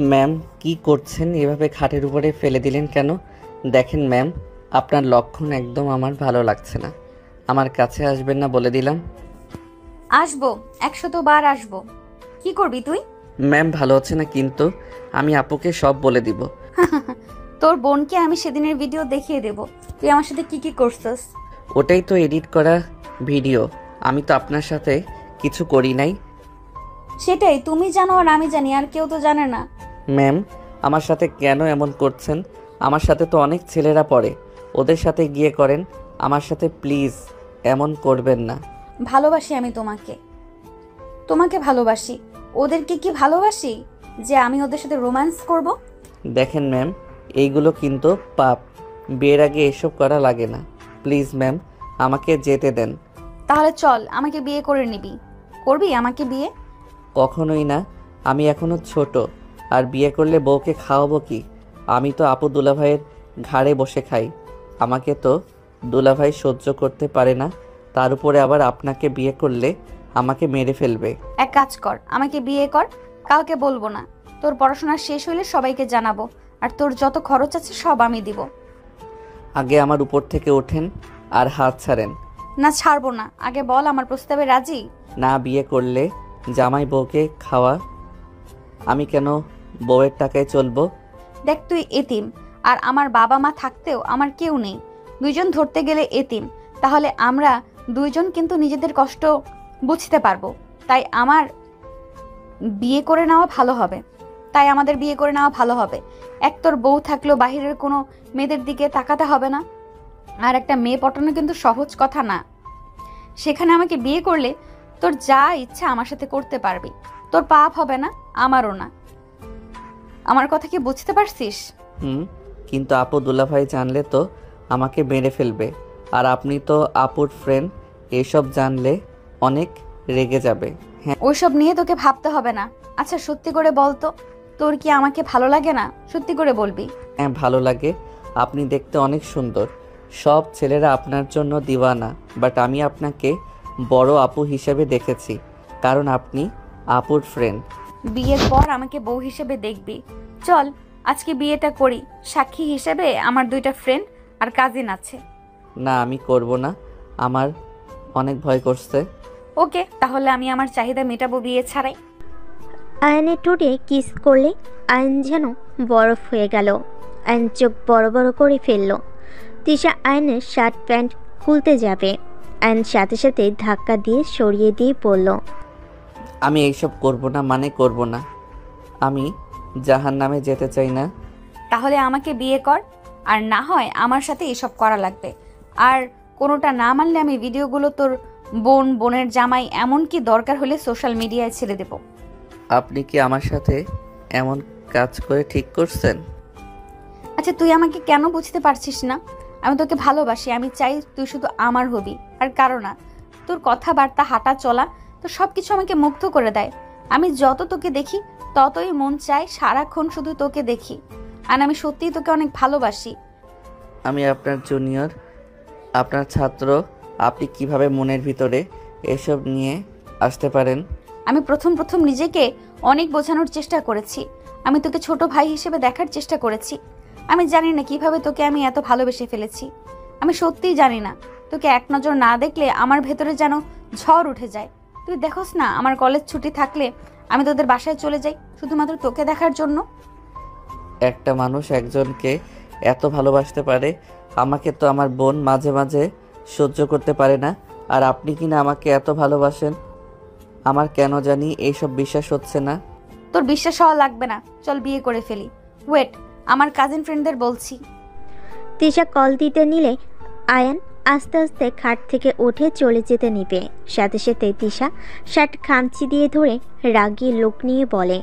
Ma'am, কি করছেন? এভাবে খাটের উপরে ফেলে দিলেন কেন? দেখেন ম্যাম, আপনার লক্ষণ একদম আমার ভালো লাগছে না। আমার কাছে আসবেন না বলে দিলাম। আসবো, 100 বার আসবো। কি করবি তুই? ম্যাম ভালো হচ্ছে না কিন্তু, আমি আপুকে সব বলে দিব। তোর বোনকে আমি সেদিনের ভিডিও দেখিয়ে দেব তুই আমার সাথে কি কি করছস। ওটাই তো এডিট করা ভিডিও, আমি তো আপনার সাথে কিছু করি নাই। সেটাই তুমি জানো আর আমি জানি, আর কেউ তো জানে না। ম্যাম, আমার সাথে কেন এমন করছেন? আমার সাথে তো অনেক ছেলেরা পড়ে, ওদের সাথে গিয়ে করেন, আমার সাথে প্লিজ এমন করবেন না। ভালোবাসি আমি তোমাকে, তোমাকে ভালোবাসি। ওদেরকে কি ভালোবাসি যে আমি ওদের সাথে রোম্যান্স করব? দেখেন ম্যাম, এইগুলো কিন্তু পাপ, বিয়ের আগে এসব করা লাগে না। প্লিজ ম্যাম, আমাকে যেতে দেন। তাহলে চল, আমাকে বিয়ে করে নিবি। করবি আমাকে বিয়ে? কখনোই না, আমি এখনো ছোট, আর বিয়ে করলে বউকে খাওয়াবো কি? আমি তো আপু দুলাভাইয়ের ঘাড়ে বসে খাই, আমাকে তো দুলাভাই সহ্য করতে পারে না, তার উপরে আবার আপনাকে বিয়ে করলে আমাকে মেরে ফেলবে। এক কাজ কর, আমাকে বিয়ে কর। কাউকে বলবো না, তোর পড়াশোনা শেষ হইলে সবাইকে জানাবো, আর তোর যত খরচ আছে সব আমি দিব। আগে আমার উপর থেকে ওঠেন আর হাত ছাড়েন। না, ছাড়বো না। আগে বল, আমার প্রস্তাবে রাজি? না বিয়ে করলে জামাই বউকে খাওয়া, আমি কেন বউয়ের টাকায় চলবো? দেখ, তুই এতিম, আর আমার বাবা মা থাকতেও আমার কেউ নেই। দুইজন ধরতে গেলে এতিম। তাহলে আমরা দুইজন কিন্তু নিজেদের কষ্ট বুঝতে পারবো। তাই আমার বিয়ে করে নেওয়া ভালো হবে। তাই আমাদের বিয়ে করে নেওয়া ভালো হবে। এক, তোর বউ থাকলেও বাহিরের কোনো মেয়েদের দিকে তাকাতে হবে না। আর একটা মেয়ে পটানো কিন্তু সহজ কথা না। সেখানে আমাকে বিয়ে করলে তোর যা ইচ্ছা আমার সাথে করতে পারবি। তোর পাপ হবে না, আমারও না। আমার কথা কি বুঝতে পারছিস? কিন্তু আপু দুলাভাই জানলে তো আমাকে মেরে ফেলবে, আর আপনি তো আপুর ফ্রেন্ড, এসব জানলে অনেক রেগে যাবে। হ্যাঁ। ওইসব নিয়ে তোকে ভাবতে হবে না। আচ্ছা সত্যি করে বল তো, তোর কি আমাকে ভালো লাগে না? সত্যি করে বলবি। হ্যাঁ ভালো লাগে, আপনি দেখতে অনেক সুন্দর, সব ছেলেরা আপনার জন্য দিওয়ানা, বাট আমি আপনাকে বড় আপু হিসেবে দেখেছি, কারণ আপনি আপুর ফ্রেন্ড। বিয়ের পর আমাকে বউ হিসেবে দেখবি। চল আজকে বিয়েটা করি। সাক্ষী হিসেবে আমার 2টা ফ্রেন্ড আর কাজিন আছে। না আমি করব না, আমার অনেক ভয় করছে। ওকে, তাহলে আমি আমার চাহিদা মেটাবো বিয়ে ছাড়াই। আয়নের ঠোঁটে কিস করলে আয়ন যেন বরফ হয়ে গেল। আয়ন চোখ বড় বড় করে ফেলল। তিশা আয়নের শার্ট প্যান্ট খুলতে যাবে, আয়ন সাথে সাথে ধাক্কা দিয়ে সরিয়ে দিয়ে বলল, আমি এইসব করব না, মানে করব না, আমি জাহান্নামে যেতে চাই না। তাহলে আমাকে বিয়ে কর, আর না হয় আমার সাথে এসব করা লাগবে। আর কোনোটা না মানলে আমি ভিডিওগুলো তোর বোন, বোনের জামাই, এমনকি দরকার হলে সোশ্যাল মিডিয়ায় ছেড়ে দেব। আপনি কি আমার সাথে এমন কাজ করে ঠিক করছেন? আচ্ছা তুই আমাকে কেন বুঝতে পারছিস না? আমি তোকে ভালোবাসি, আমি চাই তুই শুধু আমার হবি, আর কারো না। তোর কথাবার্তা, হাঁটা চলা, তো সবকিছু আমাকে মুগ্ধ করে দেয়। আমি যত তোকে দেখি ততই মন চায় সারাক্ষণ শুধু তোকে দেখি। আর আমি সত্যিই তোকে অনেক ভালোবাসি। আমি আপনার জুনিয়র, আপনার ছাত্র, আপনি কিভাবে মনের ভিতরে এসব নিয়ে আসতে পারেন? আমি প্রথম প্রথম নিজেকে অনেক বোঝানোর চেষ্টা করেছি। আমি তোকে ছোট ভাই হিসেবে দেখার চেষ্টা করেছি। আমি জানি না কিভাবে তোকে আমি এত ভালোবেসে ফেলেছি। আমি সত্যিই জানি না। তোকে এক নজর না দেখলে আমার ভেতরে যেন ঝড় উঠে যায়। তুই দেখোস না, আমার কলেজ ছুটি থাকলে আমি তোদের বাসায় চলে যাই শুধুমাত্র তোকে দেখার জন্য। একটা মানুষ একজনকে এত ভালোবাসতে পারে, আমাকে তো আমার বোন মাঝে মাঝে সহ্য করতে পারে না, আর আপনি কিনা আমাকে এত ভালোবাসেন। আমার কেন জানি এইসব বিশ্বাস হচ্ছে না। তোর বিশ্বাস হওয়া লাগবে না, চল বিয়ে করে ফেলি। ওয়েট, আমার কাজিন ফ্রেন্ডদের বলছি। তিশা কল দিতে নিলে আয়ান আস্তে আস্তে খাট থেকে উঠে চলে যেতে নিবে। সাথে সাথে তিশা শার্ট খামচি দিয়ে ধরে রাগী লোক নিয়ে বলে,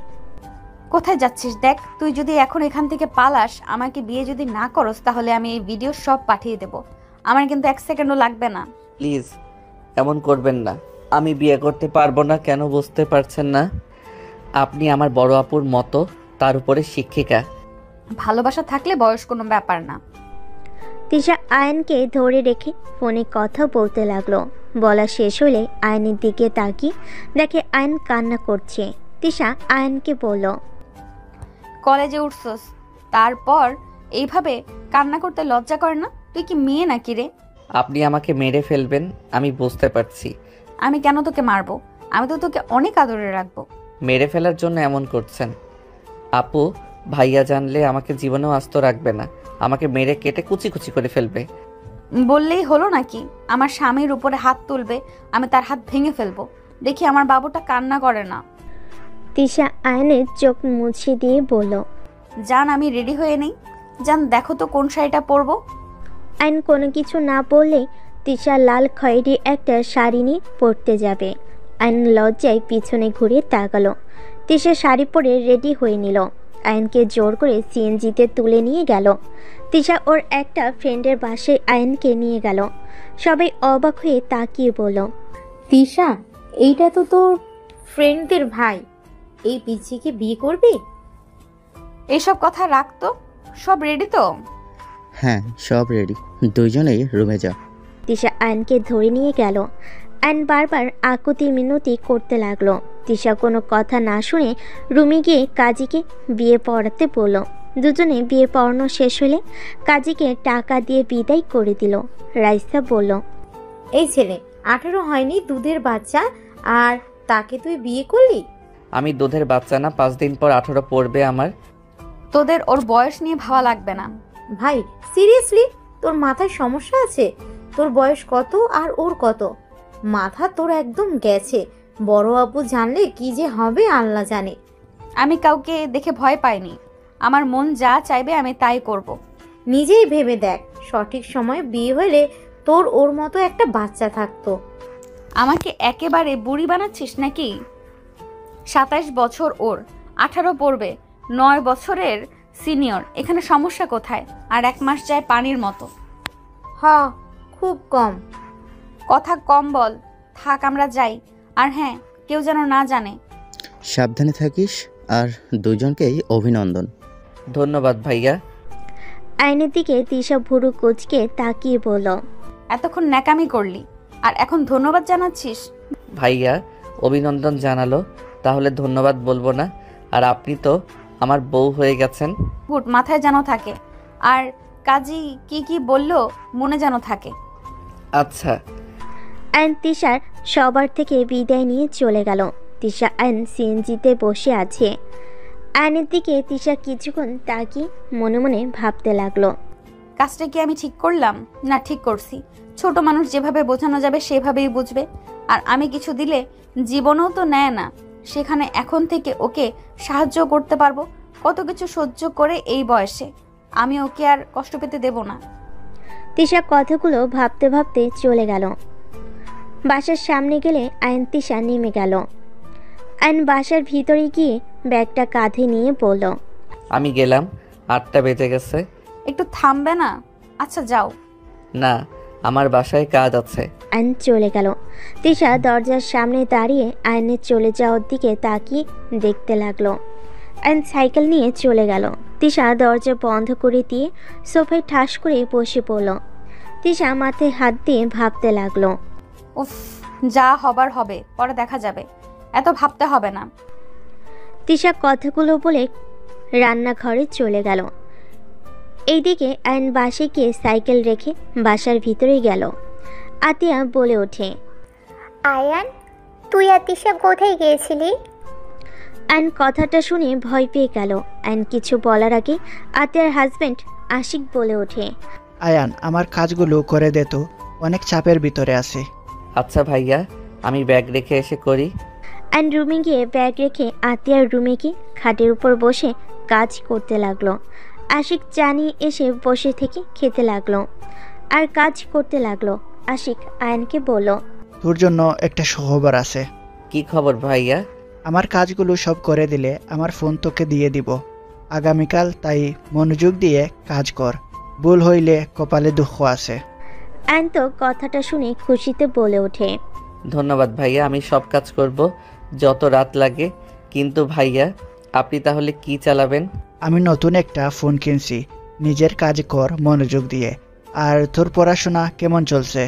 কোথায় যাচ্ছিস? দেখ, তুই যদি এখন এখান থেকে পালাস, আমাকে বিয়ে যদি না করস, তাহলে আমি এই ভিডিও সব পাঠিয়ে দেব। আমার কিন্তু 1 সেকেন্ডও লাগবে না। প্লিজ এমন করবেন না, আমি বিয়ে করতে পারবো না। কেন বুঝতে পারছেন না? আপনি আমার বড় আপুর মতো, তার উপরে শিক্ষিকা। ভালোবাসা থাকলে বয়স কোনো ব্যাপার না। তিশা আয়নকে ধরে রেখে ফোনে কথা বলতে লাগলো। বলা শেষ হলে আয়নের দিকে তাকিয়ে দেখে আয়ন কান্না করছে। তিশা আয়নকে বলল, কলেজে উঠছস, তারপর এইভাবে কান্না করতে লজ্জা করে না? তুই কি মেয়ে নাকি রে? আপনি আমাকে মেরে ফেলবেন আমি বুঝতে পারছি। আমি কেন তোকে মারবো? আমি তো তোকে অনেক আদরে রাখবো। মেরে ফেলার জন্য এমন করছেন? আপু, ভাইয়া জানলে আমাকে জীবনেও আস্ত রাখবে না, আমাকে মেরে কেটে কুচি কুচি করে ফেলবে। বললেই হলো নাকি? আমার স্বামীর উপরে হাত তুলবে, আমি তার হাত ভেঙে ফেলবো। দেখি আমার বাবুটা কান্না করে না। তিশা আয়নের চোখ মুছে দিয়ে বলল। জান, আমি রেডি হয়ে নেই। জান, দেখো তো কোন শাড়িটা পরবো। আয়ন কোনো কিছু না বললে তিশা লাল খয়েরি একটা শাড়ি নিয়ে পরতে যাবে। আয়ন লজ্জায় পিছনে ঘুরে তাকালো। তিশা শাড়ি পরে রেডি হয়ে নিল। আয়নকে জোর করে সিএনজিতে তুলে নিয়ে গেল। তিশা ওর একটা ফ্রেন্ডের বাসায় আয়নকে নিয়ে গেল। সবাই অবাক হয়ে তাকিয়ে বলল, তিশা, এইটা তো তোর ফ্রেন্ডদের ভাই, এই পিচ্চিকে বিয়ে করবি? এইসব কথা রাখতো। সব রেডি তো? হ্যাঁ, সব রেডি, দুইজনেই রুমে যা। তিশা আয়নকে ধরে নিয়ে গেল। আয়ন বারবার আকুতি মিনতি করতে লাগলো। তিশা কোনো কথা না শুনে রুমে গিয়ে কাজীকে বিয়ে পড়াতে বলল। দুজনে বিয়ে পড়ানো শেষ হলে কাজীকে টাকা দিয়ে বিদায় করে দিল। রাইসা বলল, এই ছেলে 18 হয়নি, দুধের বাচ্চা, আর তাকে তুই বিয়ে করলি? আমি দুধের বাচ্চা না, 5 দিন পর 18 পড়বে আমার। তোদের ওর বয়স নিয়ে ভাবা লাগবে না। ভাই সিরিয়াসলি, তোর মাথায় সমস্যা আছে? তোর বয়স কত আর ওর কত? মাথা তোর একদম গেছে। বড় আপু জানলে কি যে হবে আল্লাহ জানে। আমি কাউকে দেখে ভয় পাইনি। আমার মন যা চাইবে আমি তাই করব। নিজেই ভেবে দেখ, সঠিক সময়ে বিয়ে হলে তোর ওর মতো একটা বাচ্চা থাকতো। আমাকে একেবারে বুড়ি বানাচ্ছিস নাকি? 27 বছর ওর, 18 পড়বে, 9 বছরের সিনিয়র। এখানে সমস্যা কোথায়? আর 1 মাস যায় পানির মতো। হ, খুব কম। কথা কম বল। থাক, আমরা যাই। আর হ্যাঁ, কেউ যেন না জানে। সাবধানে থাকিস, আর দুজনকেই অভিনন্দন। ধন্যবাদ ভাইয়া। আয়নের দিকে তিশা ভুরু কুচকে তাকিয়ে বলল, এতক্ষণ ন্যাকামি করলি, আর এখন ধন্যবাদ জানাচ্ছিস? ভাইয়া অভিনন্দন জানালো, তাহলে ধন্যবাদ বলবো না? আর আপনি তো আমার বউ হয়ে গেছেন। গুড, মাথায় যেন থাকে। আর কাজী কি কি বললো মনে যেন থাকে। আচ্ছা। আয়ন তিশার সবার থেকে বিদায় নিয়ে চলে গেল। তিশা আয়ন সিএনজিতে বসে আছে। আয়নের দিকে তিশা কিছুক্ষণ তাকিয়ে মনে মনে ভাবতে লাগলো। কাজটা কি আমি ঠিক করলাম? না, ঠিক করছি। ছোট মানুষ যেভাবে বোঝানো যাবে সেভাবেই বুঝবে। আর আমি কিছু দিলে জীবনেও তো নেয় না, সেখানে এখন থেকে ওকে সাহায্য করতে পারবো। কত কিছু সহ্য করে এই বয়সে আমি ওকে আর কষ্ট পেতে দেব না। তিশা কথাগুলো ভাবতে ভাবতে চলে গেল। বাসার সামনে গেলে আয়ন তিশা নেমে গেল। আয়ন বাসার ভিতরে গিয়ে ব্যাগটা কাঁধে নিয়ে বলল, আমি গেলাম, 8টা বেজে গেছে। একটু থামবে না? আচ্ছা যাও। না, আমার বাসায় কাজ আছে। আয়ন চলে গেল। তিশা দরজার সামনে দাঁড়িয়ে আয়নের চলে যাওয়ার দিকে তাকিয়ে দেখতে লাগলো। আয়ন সাইকেল নিয়ে চলে গেল। তিশা দরজা বন্ধ করে দিয়ে সোফায় ঠাস করে বসে পড়ল। তিশা মাথায় হাত দিয়ে ভাবতে লাগলো। উফ, যা হবার হবে, পরে দেখা যাবে, এত ভাবতে হবে না। তিশা কথাগুলো বলে রান্নাঘরে চলে গেল। এইদিকে আয়ন বাসায় গিয়ে সাইকেল রেখে বাসার ভিতরে গেল। আতিয়া বলে ওঠে, আয়ান, তুই আর তিশা কোথায় গিয়েছিলি? আয়ন কথাটা শুনে ভয় পেয়ে গেল। আয়ন কিছু বলার আগে আতিয়ার হাজবেন্ড আশিক বলে ওঠে, আয়ান, আমার কাজগুলো করে দে তো, অনেক চাপের ভিতরে আছে। আচ্ছা ভাইয়া, আমি ব্যাগ রেখে এসে করি। আয়ন রুমে গিয়ে ব্যাগ রেখে আতিয়ার রুমে গিয়ে খাটের উপর বসে কাজ করতে লাগলো। আশিক চা নিয়ে এসে বসে থেকে খেতে লাগলো আর কাজ করতে লাগলো। আশিক আয়নকে বলল, তোর জন্য একটা সুখবর আছে। কি খবর ভাইয়া? আমার কাজগুলো সব করে দিলে আমার ফোন তোকে দিয়ে দিব আগামীকাল, তাই মনোযোগ দিয়ে কাজ কর। ভুল হইলে কপালে দুঃখ আছে। আয়ন তো কথাটা শুনে খুশিতে বলে ওঠে, ধন্যবাদ ভাইয়া, আমি সব কাজ করব, যত রাত লাগে। কিন্তু ভাইয়া, আপনি তাহলে কি চালাবেন? আমি নতুন একটা ফোন কিনছি, নিজের কাজ কর মনোযোগ দিয়ে। আর তোর পড়াশোনা কেমন চলছে?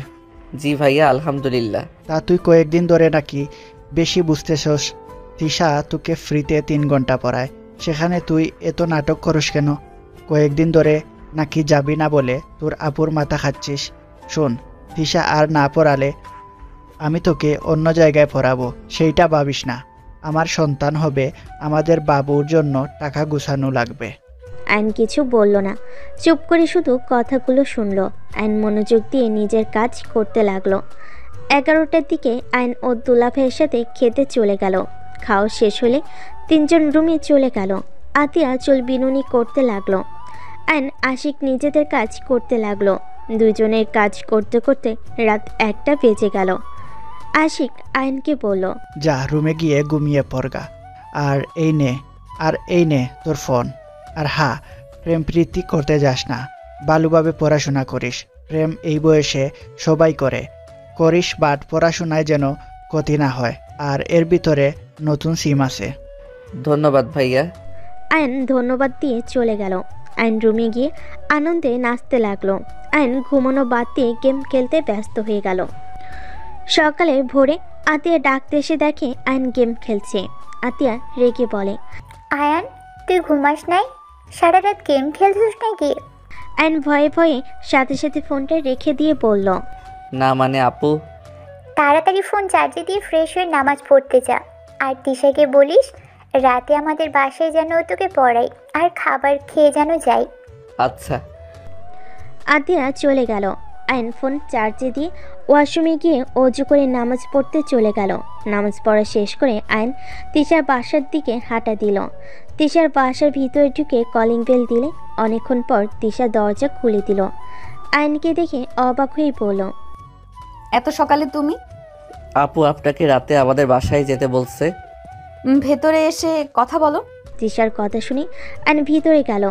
জি ভাইয়া, আলহামদুলিল্লাহ। তা তুই কয়েকদিন ধরে নাকি বেশি বুঝতেছস। তিশা তোকে ফ্রিতে 3 ঘন্টা পড়ায়, সেখানে তুই এত নাটক করস কেন? কয়েকদিন ধরে নাকি যাবি না বলে তোর আপুর মাথা খাচ্ছিস। শোন, তিশা আর না পড়ালে আমি তোকে অন্য জায়গায় পড়াবো, সেইটা ভাবিস না। আমার সন্তান হবে, আমাদের বাবুর জন্য টাকা গুছানো লাগবে। আইন কিছু বলল না, চুপ করে শুধু কথাগুলো শুনলো। আইন মনোযোগ দিয়ে নিজের কাজ করতে লাগলো। 11টার দিকে আইন ও দুলাভাইয়ের সাথে খেতে চলে গেল। খাওয়া শেষ হলে তিনজন রুমে চলে গেল। আতিয়া চুল বিনুনি করতে লাগলো। আইন আশিক নিজেদের কাজ করতে লাগলো। দুজনের কাজ করতে করতে রাত 1টা বেজে গেল। আশিক আইনকে বলল, যা রুমে গিয়ে ঘুমিয়ে পড়গা। আর এই নে তোর ফোন। আর হ্যাঁ, প্রেম প্রীতি করতে যাস না, ভালোভাবে পড়াশোনা করিস। প্রেম এই বয়সে সবাই করিস, বাট পড়াশোনায় যেন ক্ষতি না হয়। আর এর ভিতরে নতুন সিম আছে। ধন্যবাদ ভাইয়া। আইন ধন্যবাদ দিয়ে চলে গেল। আইন রুমে গিয়ে আনন্দে নাচতে লাগলো। আইন ঘুমানো বাদ দিয়ে গেম খেলতে ব্যস্ত হয়ে গেল। সকালে ভোরে আতিয়া ডাকতে এসে দেখে আইন গেম খেলছে। আতিয়া রেগে বলে, আয়ান, তুই ঘুমাস নাই? সারা রাত গেম খেলছিস নাকি? আইন ভয়ে ভয়ে সাথে সাথে ফোনটা রেখে দিয়ে বলল, না মানে আপু, তাড়াতাড়ি ফোন চার্জে দিয়ে ফ্রেশ হয়ে নামাজ পড়তে যা। আর তিশাকে বলিস রাতে আমাদের বাসায় যেন ও তোকে পড়াই, আর খাবার খেয়ে যেন যাই। আচ্ছা। আতিয়া চলে গেল। আইন ফোন চার্জে দিয়ে ওয়াশরুমে গিয়ে অজু করে নামাজ পড়তে চলে গেল। নামাজ পড়া শেষ করে আইন তিশার বাসার দিকে হাঁটা দিল। তিশার বাসার ভিতরে ঢুকে কলিং বেল দিলে অনেকক্ষণ পর তিশা দরজা খুলে দিল। আইনকে দেখে অবাক হয়ে বলল, এত সকালে তুমি? আপু আপনাকে রাতে আমাদের বাসায় যেতে বলছে। ভেতরে এসে কথা বলো। তিশার কথা শুনে আইন ভিতরে গেল।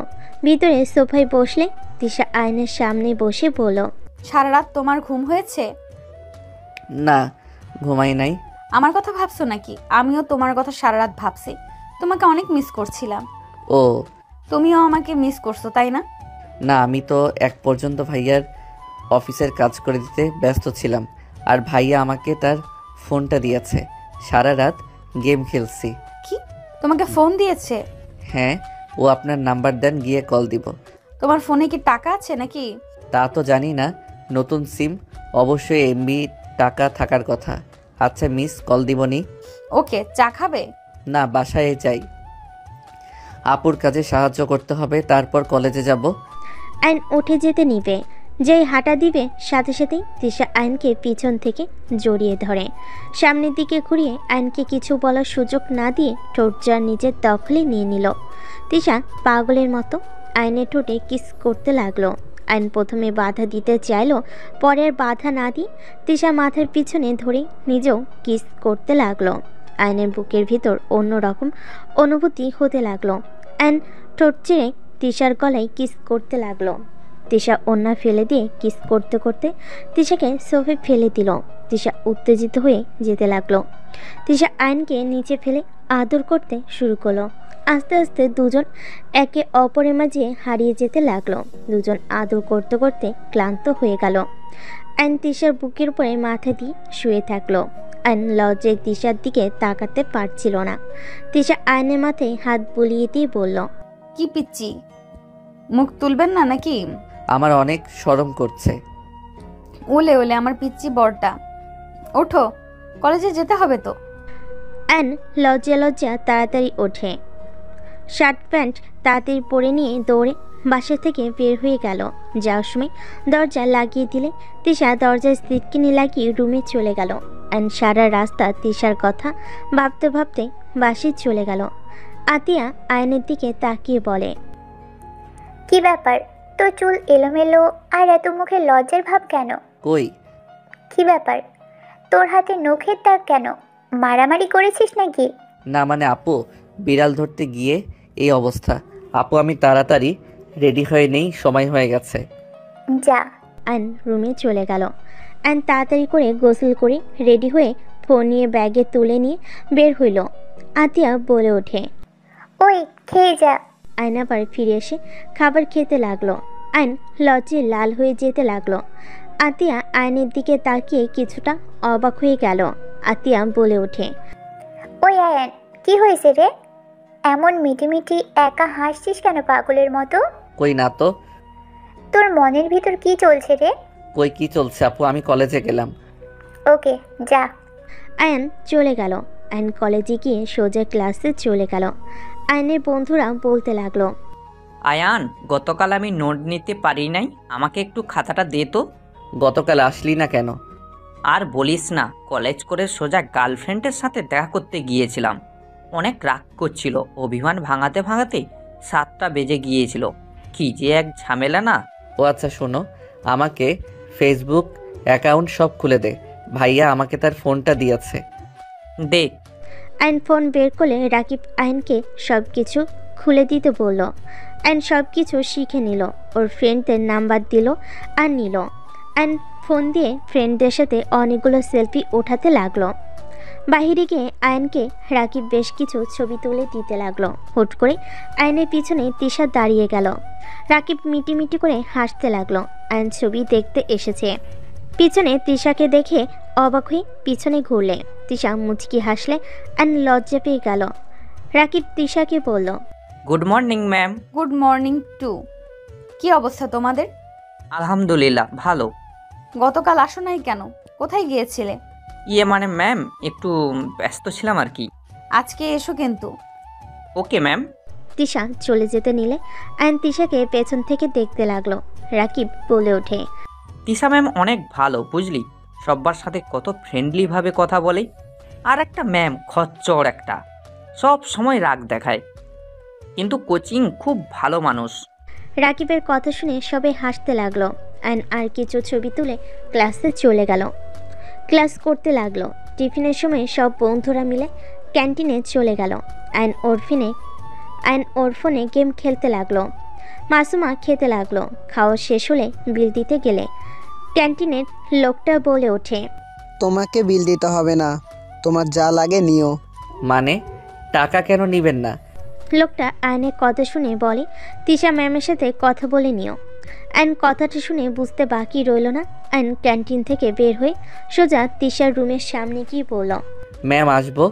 ভিতরে সোফায় বসলে তিশা আইনের সামনে বসে বলল, সারা রাত তোমার ঘুম হয়েছে? না, ঘুমাই নাই। আমার কথা ভাবছো নাকি? আমিও তোমার কথা সারা রাত ভাবছি। তোমাকে অনেক মিস করছিলাম। ও তুমিও আমাকে মিস করছো, তাই না? না, আমি তো এক পর্যন্ত ভাইয়ার অফিসের কাজ করে দিতে ব্যস্ত ছিলাম। আর ভাইয়া আমাকে তার ফোনটা দিয়েছে। সারা রাত গেম খেলছি। কি, তোমাকে ফোন দিয়েছে? হ্যাঁ, ও আপনার নাম্বার দেন, গিয়ে কল দিব। তোমার ফোনে কি টাকা আছে নাকি? তা তো জানি না, নতুন সিম, অবশ্যই এমবি টাকা থাকার কথা। আচ্ছা মিস, কল দিবনি। ওকে, চা খাবে? না, বাসায় যাই, আপুর কাজে সাহায্য করতে হবে, তারপর কলেজে যাব। আইন উঠে যেতে নিবে, যেই হাঁটা দিবে সাথে সাথেই তিশা আইনকে পিছন থেকে জড়িয়ে ধরে। সামনের দিকে ঘুরিয়ে আইনকে কিছু বলার সুযোগ না দিয়ে ঠোঁটটা নিজের দখলে নিয়ে নিল। তিশা পাগলের মতো আইনের ঠোঁটে কিস করতে লাগলো। আইন প্রথমে বাধা দিতে চাইলো, পরে আর বাধা না দিয়ে তিশা মাথার পিছনে ধরে নিজেও কিস করতে লাগলো। আইনের বুকের ভিতর অন্যরকম অনুভূতি হতে লাগলো। আইন ঠোঁট চেড়ে তিশার গলায় কিস করতে লাগলো। তিশা ওন্না ফেলে দিয়ে কিস করতে করতে তিশাকে সোফে ফেলে দিল। তিশা উত্তেজিত হয়ে যেতে লাগলো। তিশা আইনকে নিচে ফেলে আদর করতে শুরু করলো। আস্তে আস্তে দুজন একে অপরের মাঝে হারিয়ে যেতে লাগলো। দুজন আদর করতে করতে ক্লান্ত হয়ে গেল। আইন তিশার বুকের উপরে মাথা দিয়ে শুয়ে থাকলো। আইন লজ্জায় তিশার দিকে তাকাতে পারছিল না। তিশা আইনের মাথায় হাত বুলিয়ে দিয়ে বলল, কি পিচ্ছি, মুখ তুলবেন না নাকি? আমার অনেক শরম করছে। ওলে ওলে আমার পিচ্ছি বড়টা, ওঠো, কলেজে যেতে হবে তো। আইন লজ্জা লজ্জা তাড়াতাড়ি ওঠে। শার্ট প্যান্ট তাড়াতাড়ি পরে নিয়ে দৌড়ে বাসা থেকে বের হয়ে গেল। যাওয়ার সময় দরজা লাগিয়ে দিলে তিশা দরজার সিটকিনি লাগিয়ে রুমে চলে গেল। আইন সারা রাস্তা তিশার কথা ভাবতে ভাবতে বাসে চলে গেল। আতিয়া আয়নের দিকে তাকিয়ে বলে, কি ব্যাপার, তোর চুল এলোমেলো আর এত মুখে লজ্জার ভাব কেন? কই? কি ব্যাপার, তোর হাতে নখের দাগ কেন? মারামারি করেছিস নাকি? না মানে আপু, বিড়াল ধরতে গিয়ে এই অবস্থা। আপু আমি তাড়াতাড়ি রেডি হয়ে নেই, সময় হয়ে গেছে। যা। আইন রুমে চলে গেল। আইন তাড়াতাড়ি করে গোসল করে রেডি হয়ে ফোন নিয়ে ব্যাগে তুলে নিয়ে বের হইল। আতিয়া বলে ওঠে, ওই খেয়ে যা। আইন আবার ফিরে এসে খাবার খেতে লাগলো। আইন লজ্জায় লাল হয়ে যেতে লাগলো। আতিয়া আইনের দিকে তাকিয়ে কিছুটা অবাক হয়ে গেল। আতিয়া বলে ওঠে, ওই আয়ান, কি হয়েছে রে? এমন মিটিমিটি একা হাসছিস কেন পাগলের মতো? কই না তো। তোর মনের ভিতর কি চলছে রে? কই কি চলছে আপু, আমি কলেজে গেলাম। ওকে যা। আয়ান চলে গেল। আয়ান কলেজে গিয়ে সোজা ক্লাসে চলে গেল। আয়ানের বন্ধুরা বলতে লাগলো, আয়ান, গতকাল আমি নোট নিতে পারি নাই, আমাকে একটু খাতাটা দে তো। গতকাল আসলি না কেন? আর বলিস না, কলেজ করে সোজা গার্লফ্রেন্ডের সাথে দেখা করতে গিয়েছিলাম। অনেক রাগ করছিল, অভিমান ভাঙাতে ভাঙাতে 7টা বেজে গিয়েছিল। কি যে এক ঝামেলা না। ও আচ্ছা শোনো, আমাকে ফেসবুক অ্যাকাউন্ট সব খুলে দে, ভাইয়া আমাকে তার ফোনটা দিয়েছে। দে। আয়ন ফোন বের করলে রাকিব আয়নকে সব কিছু খুলে দিতে বলল। আয়ন সব কিছু শিখে নিল, ওর ফ্রেন্ডদের নাম্বার দিল আর নিল। আয়ন ফোন দিয়ে ফ্রেন্ডদের সাথে অনেকগুলো সেলফি ওঠাতে লাগলো। বাহিরে গিয়ে আয়নকে রাকিব বেশ কিছু ছবি তুলে দিতে লাগলো। হুট করে আয়নের পিছনে তিশা দাঁড়িয়ে গেল। রাকিব মিটিমিটি করে হাসতে লাগলো। আয়ন ছবি দেখতে এসেছে। পিছনে তৃষাকে দেখে অবাক হয়ে পিছনে ঘুরলে তৃষা মুচকি হাসলে আয়ন লজ্জা পেয়ে গেল। রাকিব তৃষাকে বলল, good morning ma'am. Good morning to. কি অবস্থা তোমাদের? আলহামদুলিল্লাহ ভালো। গতকাল আসো নাই কেন? কোথায় গিয়েছিলে? মানে ম্যাম একটু ব্যস্ত ছিলাম আর কি। আজকে এসো কিন্তু। Okay ma'am. তৃষা চলে যেতে নিলে আয়ন তৃষাকে পেছন থেকে দেখতে লাগলো। রাকিব বলে ওঠে, তিশা ম্যাম অনেক ভালো বুঝলি, সবার সাথে কত ফ্রেন্ডলিভাবে কথা বলে। আর একটা ম্যাম খচ্চর একটা, সব সময় রাগ দেখায়, কিন্তু কোচিং খুব ভালো মানুষ। রাকিবের কথা শুনে সবাই হাসতে লাগলো। আয়ন আর কিছু ছবি তুলে ক্লাসে চলে গেল। ক্লাস করতে লাগলো। টিফিনের সময় সব বন্ধুরা মিলে ক্যান্টিনে চলে গেল। আয়ন ওর ফোনে গেম খেলতে লাগলো। মাসুমা খেতে লাগলো। খাওয়া শেষ হলে বিল দিতে গেলে ক্যান্টিনের লোকটা বলে ওঠে, তোমাকে বিল দিতে হবে না, তোমার যা লাগে নিও। মানে টাকা কেন নিবেন না? লোকটা আয়নের কথা শুনে বলে, তিশা ম্যামের সাথে কথা বলে নিও। আয়ন কথাটা শুনে বুঝতে বাকি রইল না। আয়ন ক্যান্টিন থেকে বের হয়ে সোজা তিশার রুমের সামনে গিয়ে বলল, ম্যাম আসবো।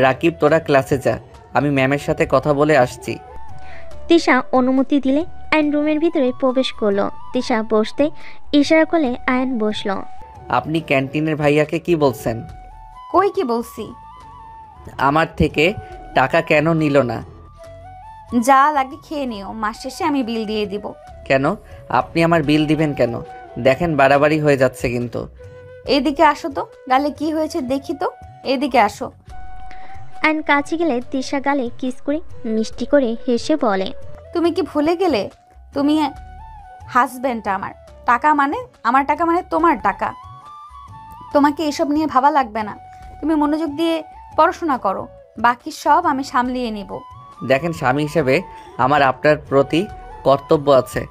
রাকিব তোরা ক্লাসে যা, আমি ম্যামের সাথে কথা বলে আসছি। তিশা অনুমতি দিলে আয়ন রুমের ভিতরে প্রবেশ করলো। তিশা বসতে ইশারা করলে আয়ন বসলো। আপনি ক্যান্টিনের ভাইয়াকে কি বলছেন? কই কি বলছি? আমার থেকে টাকা কেন নিল না? যা লাগে খেয়ে নিও, মাস শেষে আমি বিল দিয়ে দিব। কেন আপনি আমার বিল দিবেন কেন? দেখেন বাড়াবাড়ি হয়ে যাচ্ছে কিন্তু। এদিকে আসো তো, গালে কি হয়েছে দেখি তো, এদিকে আসো। আয়ন কাছে গেলে তিশা গালে কিস করে মিষ্টি করে হেসে বলে, তুমি কি ভুলে গেলে তুমি হাজব্যান্ড আমার? টাকা মানে আমার টাকা, মানে তোমার টাকা। তোমাকে এসব নিয়ে ভাবা লাগবে না, তুমি মনোযোগ দিয়ে পড়াশোনা করো, বাকি সব আমি সামলিয়ে নিব। দেখেন স্বামী হিসেবে আমার আপনার প্রতি কর্তব্য আছে।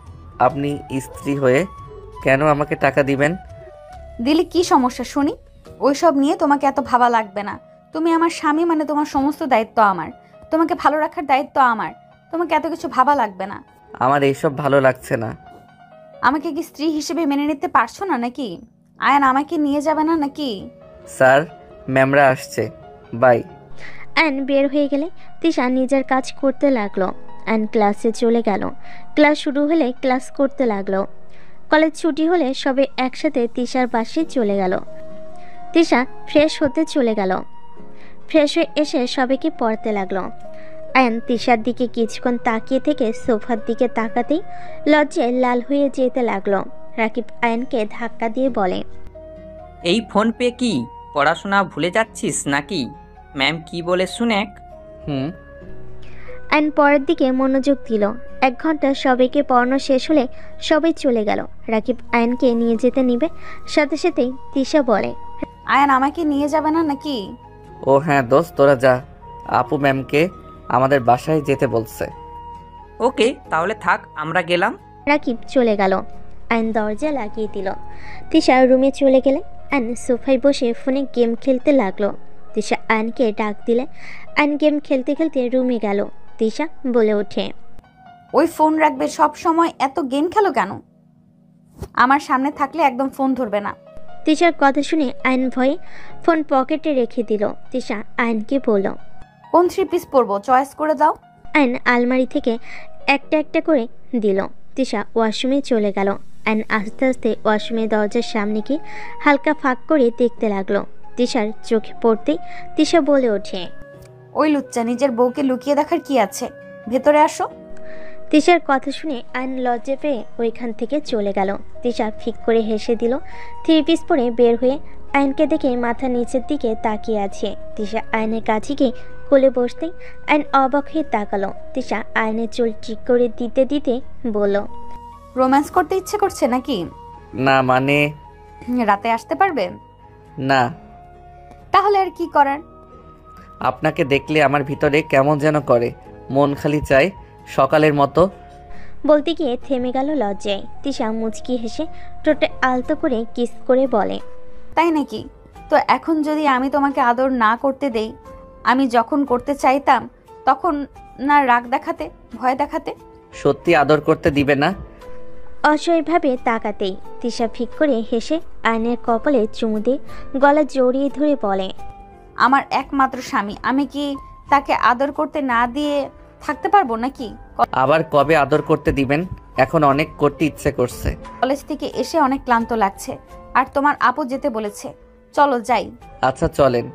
আপনি স্ত্রী হয়ে কেন আমাকে টাকা দিবেন? দিলে কি সমস্যা শুনি? ওইসব নিয়ে তোমাকে এত ভাবা লাগবে না। তুমি আমার স্বামী, মানে তোমার সমস্ত দায়িত্ব আমার, তোমাকে ভালো রাখার দায়িত্ব আমার। তোমাকে এত কিছু ভাবা লাগবে না। আমার এইসব ভালো লাগছে না। আমাকে কি স্ত্রী হিসেবে মেনে নিতে পারছো না নাকি? আয়ান আমাকে নিয়ে যাবে না নাকি? স্যার, ম্যামরা আসছে, বাই। আয়ন বের হয়ে গেলে তিশা নিজের কাজ করতে লাগলো। আয়ন ক্লাসে চলে গেল। ক্লাস শুরু হলে ক্লাস করতে লাগলো। কলেজ ছুটি হলে সবে একসাথে তিশার বাসায় চলে গেল। তিশা ফ্রেশ হতে চলে গেল। ফ্রেশ হয়ে এসে সবাইকে পড়তে লাগলো। আয়ন তিশার দিকে কিছুক্ষণ তাকিয়ে থেকে সোফার দিকে তাকাতেই লজ্জায় লাল হয়ে যেতে লাগলো। রাকিব আয়নকে ধাক্কা দিয়ে বলে, এই ফোন পে কি পড়াশোনা ভুলে যাচ্ছিস নাকি? ম্যাম কি বলে শুনেক। আয়ন পরের দিকে মনোযোগ দিল। 1 ঘন্টা সবাইকে পড়ানো শেষ হলে সবাই চলে গেল। রাকিব আয়নকে নিয়ে যেতে নিবে, সাথে সাথেই তিশা বলে, আয়ান আমাকে নিয়ে যাবে না নাকি? ও হ্যাঁ দোস্ত, তোরা যা, আপু ম্যামকে আমাদের বাসায় যেতে বলছে। ওকে তাহলে থাক, আমরা গেলাম। রাকিব চলে গেল। আয়ন দরজা লাগিয়ে দিল। তিশা রুমে চলে গেলে আয়ন সোফায় বসে ফোনে গেম খেলতে লাগলো। তিশা আয়নকে ডাক দিলে আয়ন গেম খেলতে খেলতে রুমে গেল। তিশা বলে ওঠে, ওই ফোন রাখবে সব সময়, এত গেম খেলো কেন? আমার সামনে থাকলে একদম ফোন ধরবে না। তিশার কথা শুনে আয়ন ভয়ে ফোন পকেটে রেখে দিল। তিশা আয়নকে বলল, কোন 3 পিস পরবো চয়েস করে দাও। আয়ন আলমারি থেকে একটা একটা করে দিল। তিশা ওয়াশরুমে চলে গেল। আয়ন আস্তে আস্তে ওয়াশরুমের দরজার সামনে গিয়ে হালকা ফাঁক করে দেখতে লাগলো। তিশার চোখে পড়তেই তিশা বলে ওঠে, ওই লুচ্চা, নিজের বউকে লুকিয়ে দেখার কি আছে? ভেতরে আসো। তিশার কথা শুনে আয়ন লজ্জা পেয়ে ওইখান থেকে চলে গেল। তিশা ফিক করে হেসে দিল। 3 পিস পরে বের হয়ে আয়নকে দেখে মাথা নিচের দিকে তাকিয়ে আছে। তিশা আয়নের কাছে গিয়ে কোলে বসতেই আয়ন অবাক হয়ে তাকালো। তিশা আয়নের চুল ঠিক করে দিতে দিতে বলল, রোম্যান্স করতে ইচ্ছে করছে নাকি? না মানে রাতে আসতে পারবে? না, তাহলে আর কি করার? আপনাকে দেখলে আমার ভিতরে কেমন যেন করে, মন খালি চায় সকালের মতো। বলতে গিয়ে থেমে গেল লজ্জায়। তিশা মুচকি হেসে ঠোঁটে আলতো করে কিস করে বলে, তাই নাকি? তো এখন যদি আমি তোমাকে আদর না করতে দেই, আমি যখন করতে চাইতাম তখন না রাগ দেখাতে, ভয় দেখাতে? সত্যি আদর করতে দিবে না? অসহায়ভাবে তাকাতেই তিশা ফিক করে হেসে আয়নের কপালে চুমু দিয়ে গলা জড়িয়ে ধরে বলে, আমার একমাত্র স্বামী, আমি কি তাকে আদর করতে না দিয়ে থাকতে পারবো নাকি? আবার কবে আদর করতে দিবেন? এখন অনেক করতে ইচ্ছে করছে। কলেজ থেকে এসে অনেক ক্লান্ত লাগছে, আর তোমার আপু যেতে বলেছে। চলো যাই। আচ্ছা চলেন।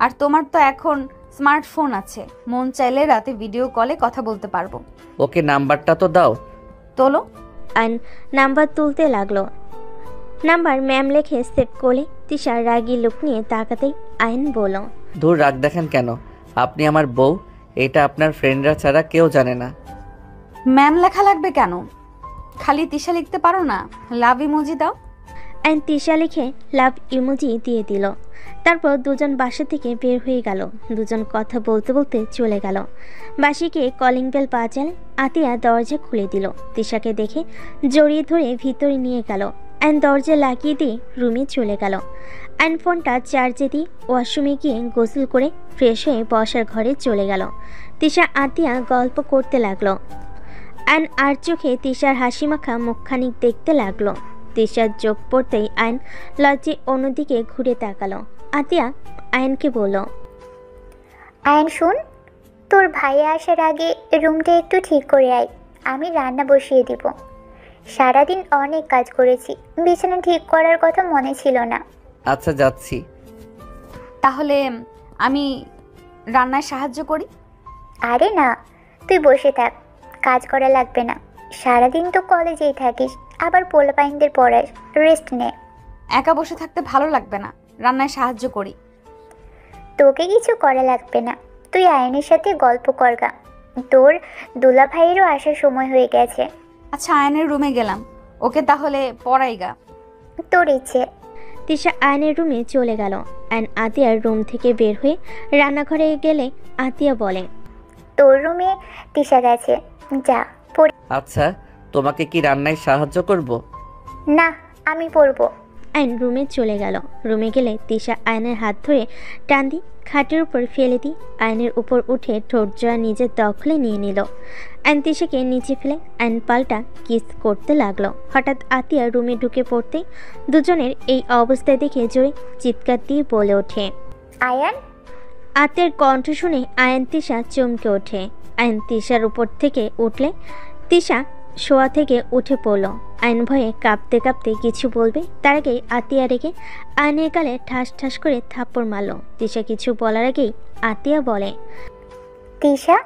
আর তোমার তো এখন স্মার্টফোন আছে, মন চাইলে রাতে ভিডিও কলে কথা বলতে পারবো। ওকে নাম্বারটা তো দাও। তোলো। আয়ন নাম্বার তুলতে লাগলো। নাম্বার ম্যাম লেখে সেভ করলে তিশা রাগী লোক নিয়ে তাকাতেই আয়ন বলল, দূর রাগ দেখেন কেন? আপনি আমার বউ, এটা আপনার ফ্রেন্ডরা ছাড়া কেউ জানে না। ম্যাম লেখা লাগবে কেন? খালি তিশা লিখতে পারো না? লাভ ইমোজি দাও। আয়ন তিশা লিখে লাভ ইমোজি দিয়ে দিল। তারপর দুজন বাসা থেকে বের হয়ে গেল। দুজন কথা বলতে বলতে চলে গেল। বাসিকে কলিং বেল বাজালে আতিয়া দরজা খুলে দিল। তিশাকে দেখে জড়িয়ে ধরে ভিতরে নিয়ে গেল। আয়ন দরজা লাগিয়ে দিয়ে রুমে চলে গেল। আয়ন ফোনটা চার্জে দিয়ে ওয়াশরুমে গিয়ে গোসল করে ফ্রেশ হয়ে বসার ঘরে চলে গেল। তিশা আতিয়া গল্প করতে লাগলো। আয়ন আর চোখে তিশার হাসি মাখা মুখখানিক দেখতে লাগলো। তিশার চোখ পড়তেই আয়ন লজ্জে অন্যদিকে ঘুরে তাকালো। আতিয়া আয়নকে বলল, আয়ন শুন, তোর ভাইয়া আসার আগে রুমটা একটু ঠিক করে আয়, আমি রান্না বসিয়ে দিব। সারাদিন অনেক কাজ করেছি, বিছানা ঠিক করার কথা মনে ছিল না। আচ্ছা যাচ্ছি। তাহলে আমি রান্নায় সাহায্য করি? আরে না, তুই বসে থাক, কাজ করা লাগবে না। সারাদিন তো কলেজেই থাকিস, আবার পোলাপাইনদের পড়াস, রেস্ট নে। একা বসে থাকতে ভালো লাগবে না, রান্নায় সাহায্য করি। তোকে কিছু করা লাগবে না, তুই আয়নের সাথে গল্প করগা। তোর দুলা ভাইয়েরও আসার সময় হয়ে গেছে। আচ্ছা আয়নের রুমে গেলাম, ওকে তাহলে পড়াইগা। তোর ইচ্ছে। তিশা আয়নের রুমে চলে গেল। আয়ন আতিয়ার রুম থেকে বের হয়ে রান্নাঘরে গেলে আতিয়া বলে, তোর রুমে তিশা গেছে, যা পড়ে। আচ্ছা তোমাকে কি রান্নায় সাহায্য করব? না, আমি পড়বো। আয়ন রুমে চলে গেল। রুমে গেলে তিশা আয়নের হাত ধরে টান দিয়ে খাটের উপর ফেলে দিয়ে আয়নের উপর উঠে ঠোঁট জোড়া নিজের দখলে নিয়ে নিল। আয়ন তিশাকে নিচে ফেলে আয়ন পাল্টা কিস করতে লাগলো। হঠাৎ আতিয়া রুমে ঢুকে পড়তেই দুজনের এই অবস্থায় দেখে জোরে চিৎকার দিয়ে বলে ওঠে, আয়ান। আতিয়ার কণ্ঠ শুনে আয়ন তিশা চমকে ওঠে। আয়ন তিশার উপর থেকে উঠলে তিশা শোয়া থেকে উঠে পড়ল। আয়ন ভয়ে কাঁপতে কাঁপতে কিছু বলবে, তার আগেই আতিয়া রেগে আয়নের গালে ঠাস ঠাস করে থাপ্পড় মারল। তিশা কিছু বলার আগেই আতিয়া বলে, তিশা,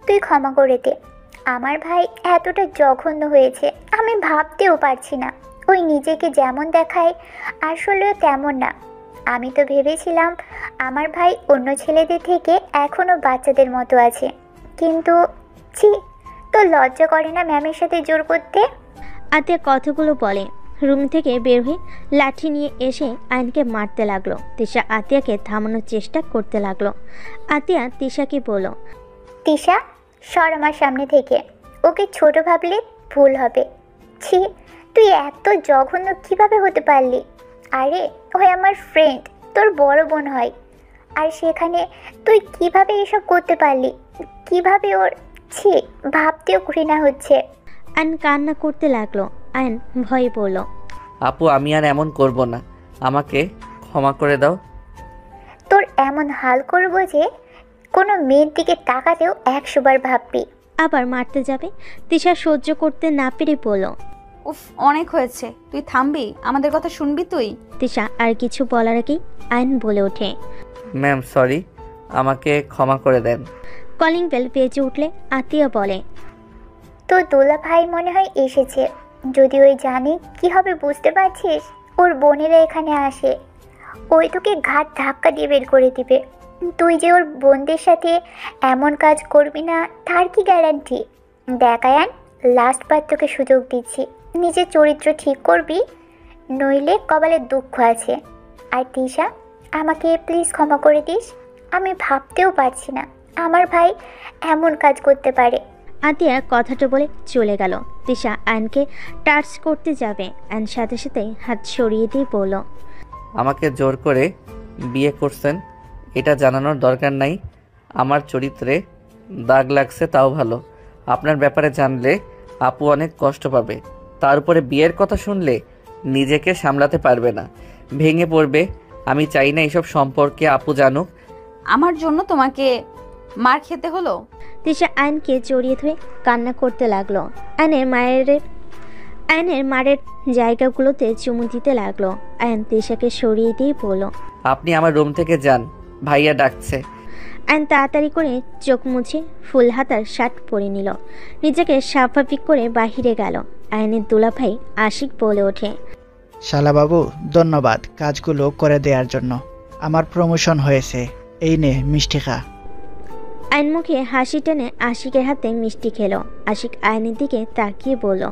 তুই ক্ষমা করে দে। আমার ভাই এতটা জঘন্য হয়েছে আমি ভাবতেও পারছি না। ওই নিজেকে যেমন দেখায় আসলেও তেমন না। আমি তো ভেবেছিলাম আমার ভাই অন্য ছেলেদের থেকে এখনও বাচ্চাদের মতো আছে, কিন্তু ছি, তো লজ্জা করে না ম্যামের সাথে জোর করতে? আতিয়া কথাগুলো বলে রুম থেকে বের হয়ে লাঠি নিয়ে এসে আয়নকে মারতে লাগলো। তিশা আতিয়াকে থামানোর চেষ্টা করতে লাগলো। আতিয়া তিশাকে বলল, তিশা, সর আমার সামনে থেকে। ওকে ছোট ভাবলে ভুল হবে। ছি, তুই এত জঘন্য কিভাবে হতে পারলি? আরে ওই আমার ফ্রেন্ড, তোর বড় বোন হয়, আর সেখানে তুই কিভাবে এসব করতে পারলি? কিভাবে ওর, ছি, ভাবতেও ঘৃণা হচ্ছে। আয়ন কান্না করতে লাগলো। আয়ন ভয়ে বলল, আপু আমি আর এমন করব না, আমাকে ক্ষমা করে দাও। তোর এমন হাল করবো যে কোনো মেয়ের দিকে তাকাতেও 100 বার ভাববি। আবার মারতে যাবে। তিশা সহ্য করতে না পেরে বলল। উফ, অনেক হয়েছে, তুই থামবি? আমাদের কথা শুনবি তুই? তিশা আর কিছু বলার আগেই আয়ন বলে ওঠে। ম্যাম সরি, আমাকে ক্ষমা করে দেন। কলিং বেল বেজে উঠলে আতিয়া বলে। তোর দোলা ভাই মনে হয় এসেছে। যদি ওই জানে কি হবে বুঝতে পারছিস? ওর বোনেরা এখানে আসে, ওই তোকে ঘাট ধাক্কা দিয়ে বের করে দিবে। তুই যে ওর বোনদের সাথে এমন কাজ করবি না তার কি গ্যারান্টি? দেখ আয়ান, লাস্ট বার তোকে সুযোগ দিচ্ছি, নিজের চরিত্র ঠিক করবি, নইলে কপালে দুঃখ আছে। আর তিশা, আমাকে প্লিজ ক্ষমা করে দিস। আমি ভাবতেও পারছি না আমার ভাই এমন কাজ করতে পারে। আতিয়া কথাটা বলে চলে গেল। তিশা আয়নকে টাচ করতে যাবে, আয়ন সাথে সাথে হাত সরিয়ে দিয়ে বলল। আমাকে জোর করে বিয়ে করছেন, এটা জানানোর দরকার নাই। আমার চরিত্রে দাগ লাগছে তাও ভালো। আপনার ব্যাপারে জানলে আপু অনেক কষ্ট পাবে। তার উপরে বিয়ের কথা শুনলে নিজেকে সামলাতে পারবে না, ভেঙে পড়বে। আমি চাই না এইসব সম্পর্কে আপু জানুক। আমার জন্য তোমাকে মার খেতে হলো? তিশা আয়নকে জড়িয়ে ধরে কান্না করতে লাগলো। আয়নের মারের জায়গাগুলোতে চুমু দিতে লাগলো। আয়ন তিশাকে সরিয়ে দিয়ে বলল। আপনি আমার রুম থেকে যান, ভাইয়া ডাকছে। আয়ন তাড়াতাড়ি করে চোখ মুছে ফুল হাতার শার্ট পরে নিল, নিজেকে স্বাভাবিক করে বাহিরে গেল। আয়নের দুলাভাই আশিক বলে ওঠে। শালাবাবু, ধন্যবাদ কাজগুলো করে দেওয়ার জন্য। আমার প্রমোশন হয়েছে, এই নে মিষ্টি খা। আয়ন মুখে হাসি টেনে আশিকের হাতে মিষ্টি খেলো। আশিক আয়নের দিকে তাকিয়ে বলল।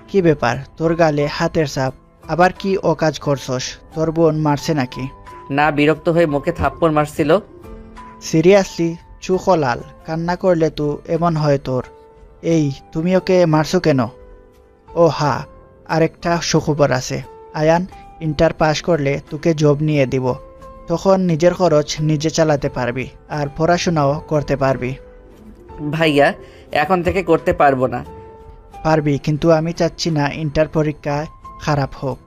কি ব্যাপার, তোর গালে হাতের ছাপ? আবার কি ও কাজ করছস? তোর বোন মারছে নাকি? না, বিরক্ত হয়ে মুখে থাপ্পড় মারছিল। সিরিয়াসলি? চোখ লাল, কান্না করলে তো এমন হয় তোর। এই, তুমি ওকে মারছো কেন? ও হ্যাঁ, আরেকটা সুখবর আছে। আয়ান ইন্টার পাস করলে তোকে জব নিয়ে দিব, তখন নিজের খরচ নিজে চালাতে পারবি আর পড়াশোনাও করতে পারবি। ভাইয়া এখন থেকে করতে পারবো না। পারবি, কিন্তু আমি চাচ্ছি না ইন্টার পরীক্ষায় খারাপ হোক।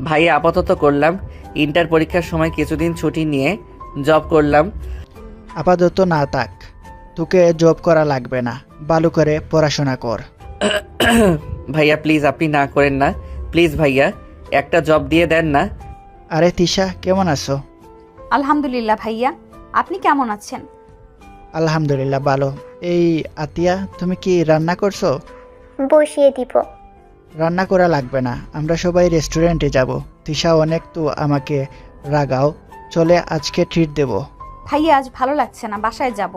ভাইয়া আপাতত করলাম, ইন্টার পরীক্ষার সময় কিছুদিন ছুটি নিয়ে জব করলাম। আপাতত না থাক, তোকে জব করা লাগবে না, ভালো করে পড়াশোনা কর। ভাইয়া প্লিজ, আপনি না করেন না, প্লিজ ভাইয়া একটা জব দিয়ে দেন না। আরে তিশা, কেমন আছো? আলহামদুলিল্লাহ ভাইয়া, আপনি কেমন আছেন? আলহামদুলিল্লাহ ভালো। এই আতিয়া, তুমি কি রান্না করছো? বসিয়ে দিব। রান্না করা লাগবে না, আমরা সবাই রেস্টুরেন্টে যাব। তিশা অনেক তো আমাকে রাগাও, চলে আজকে ট্রিট দেব। ভাইয়া আজ ভালো লাগছে না, বাসায় যাব।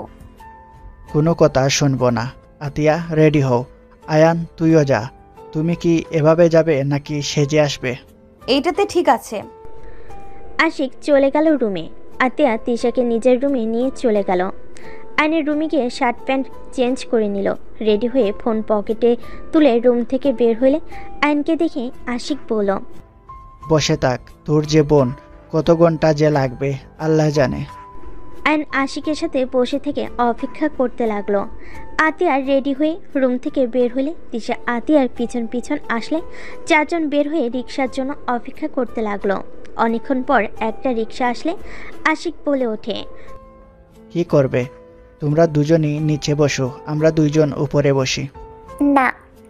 কোনো কথা শুনবো না। আতিয়া রেডি হও। আয়ান তুইও যা। তুমি কি এভাবে যাবে নাকি সেজে আসবে? এইটাতে ঠিক আছে। আশিক চলে গেল রুমে। আতিয়া তিশাকে নিজের রুমে নিয়ে চলে গেল। আয়নের রুমে গিয়ে শার্ট প্যান্ট চেঞ্জ করে নিল। রেডি হয়ে ফোন পকেটে তুলে রুম থেকে বের হলে আয়নকে দেখে আশিক বলল। বসে থাক, তোর যে বোন, কত ঘন্টা যে লাগবে আল্লাহ জানে। আয়ন আশিকের সাথে বসে থেকে অপেক্ষা করতে লাগলো। আতিয়ার রেডি হয়ে রুম থেকে বের হলে তিশা আতিয়ার পিছন পিছন আসলে চারজন বের হয়ে রিক্সার জন্য অপেক্ষা করতে লাগলো। অনেকক্ষণ পর একটা রিক্সা আসলে আশিক বলে ওঠে। কি করবে? তোমরা দুজনই নিচে বসো, আমরা দুইজন উপরে বসি। না,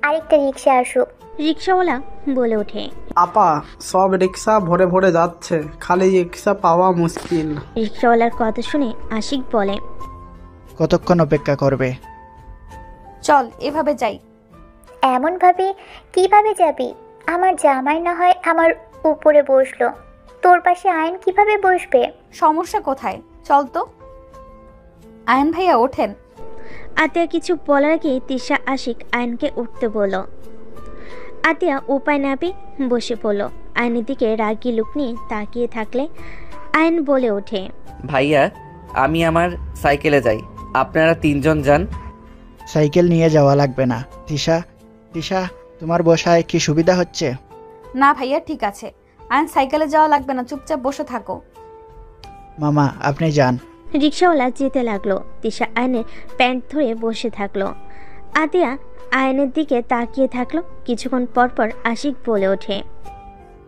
আরেকটা রিক্সা আসুক। রিক্সাওয়ালা বলে ওঠে। আপা, সব রিক্সা ভরে ভরে যাচ্ছে, খালি রিক্সা পাওয়া মুশকিল। রিক্সাওয়ালার কথা শুনে আশিক বলে। কতক্ষণ অপেক্ষা করবে? চল এভাবে যাই। এমন ভাবে কিভাবে যাবি? আমার জামাই না হয় আমার উপরে বসলো, তোর পাশে আয়ন কিভাবে বসবে? সমস্যা কোথায়? চল তো। আয়ন ভাইয়া ওঠেন। আতিয়া কিছু বলার আগে তিশা আশিক আয়নকে উঠতে বলল। আতিয়া উপায় না পেয়ে বসে পড়ল। আয়নের দিকে রাগী লুক নিয়ে তাকিয়ে থাকলে আয়ন বলে ওঠে। ভাইয়া আমি আমার সাইকেলে যাই, আপনারা তিনজন যান। সাইকেল নিয়ে যাওয়া লাগবে না। তিশা, তিশা, তোমার বসায় কি সুবিধা হচ্ছে? না ভাইয়া ঠিক আছে, আয়ন সাইকেলে যাওয়া লাগবে না, চুপচাপ বসে থাকো। মামা আপনি যান। রিক্সাওয়ালা যেতে লাগলো। তিশা আয়নের প্যান্ট ধরে বসে থাকলো। আতিয়া আয়নের দিকে তাকিয়ে থাকলো। কিছুক্ষণ পর পর আশিক বলে ওঠে।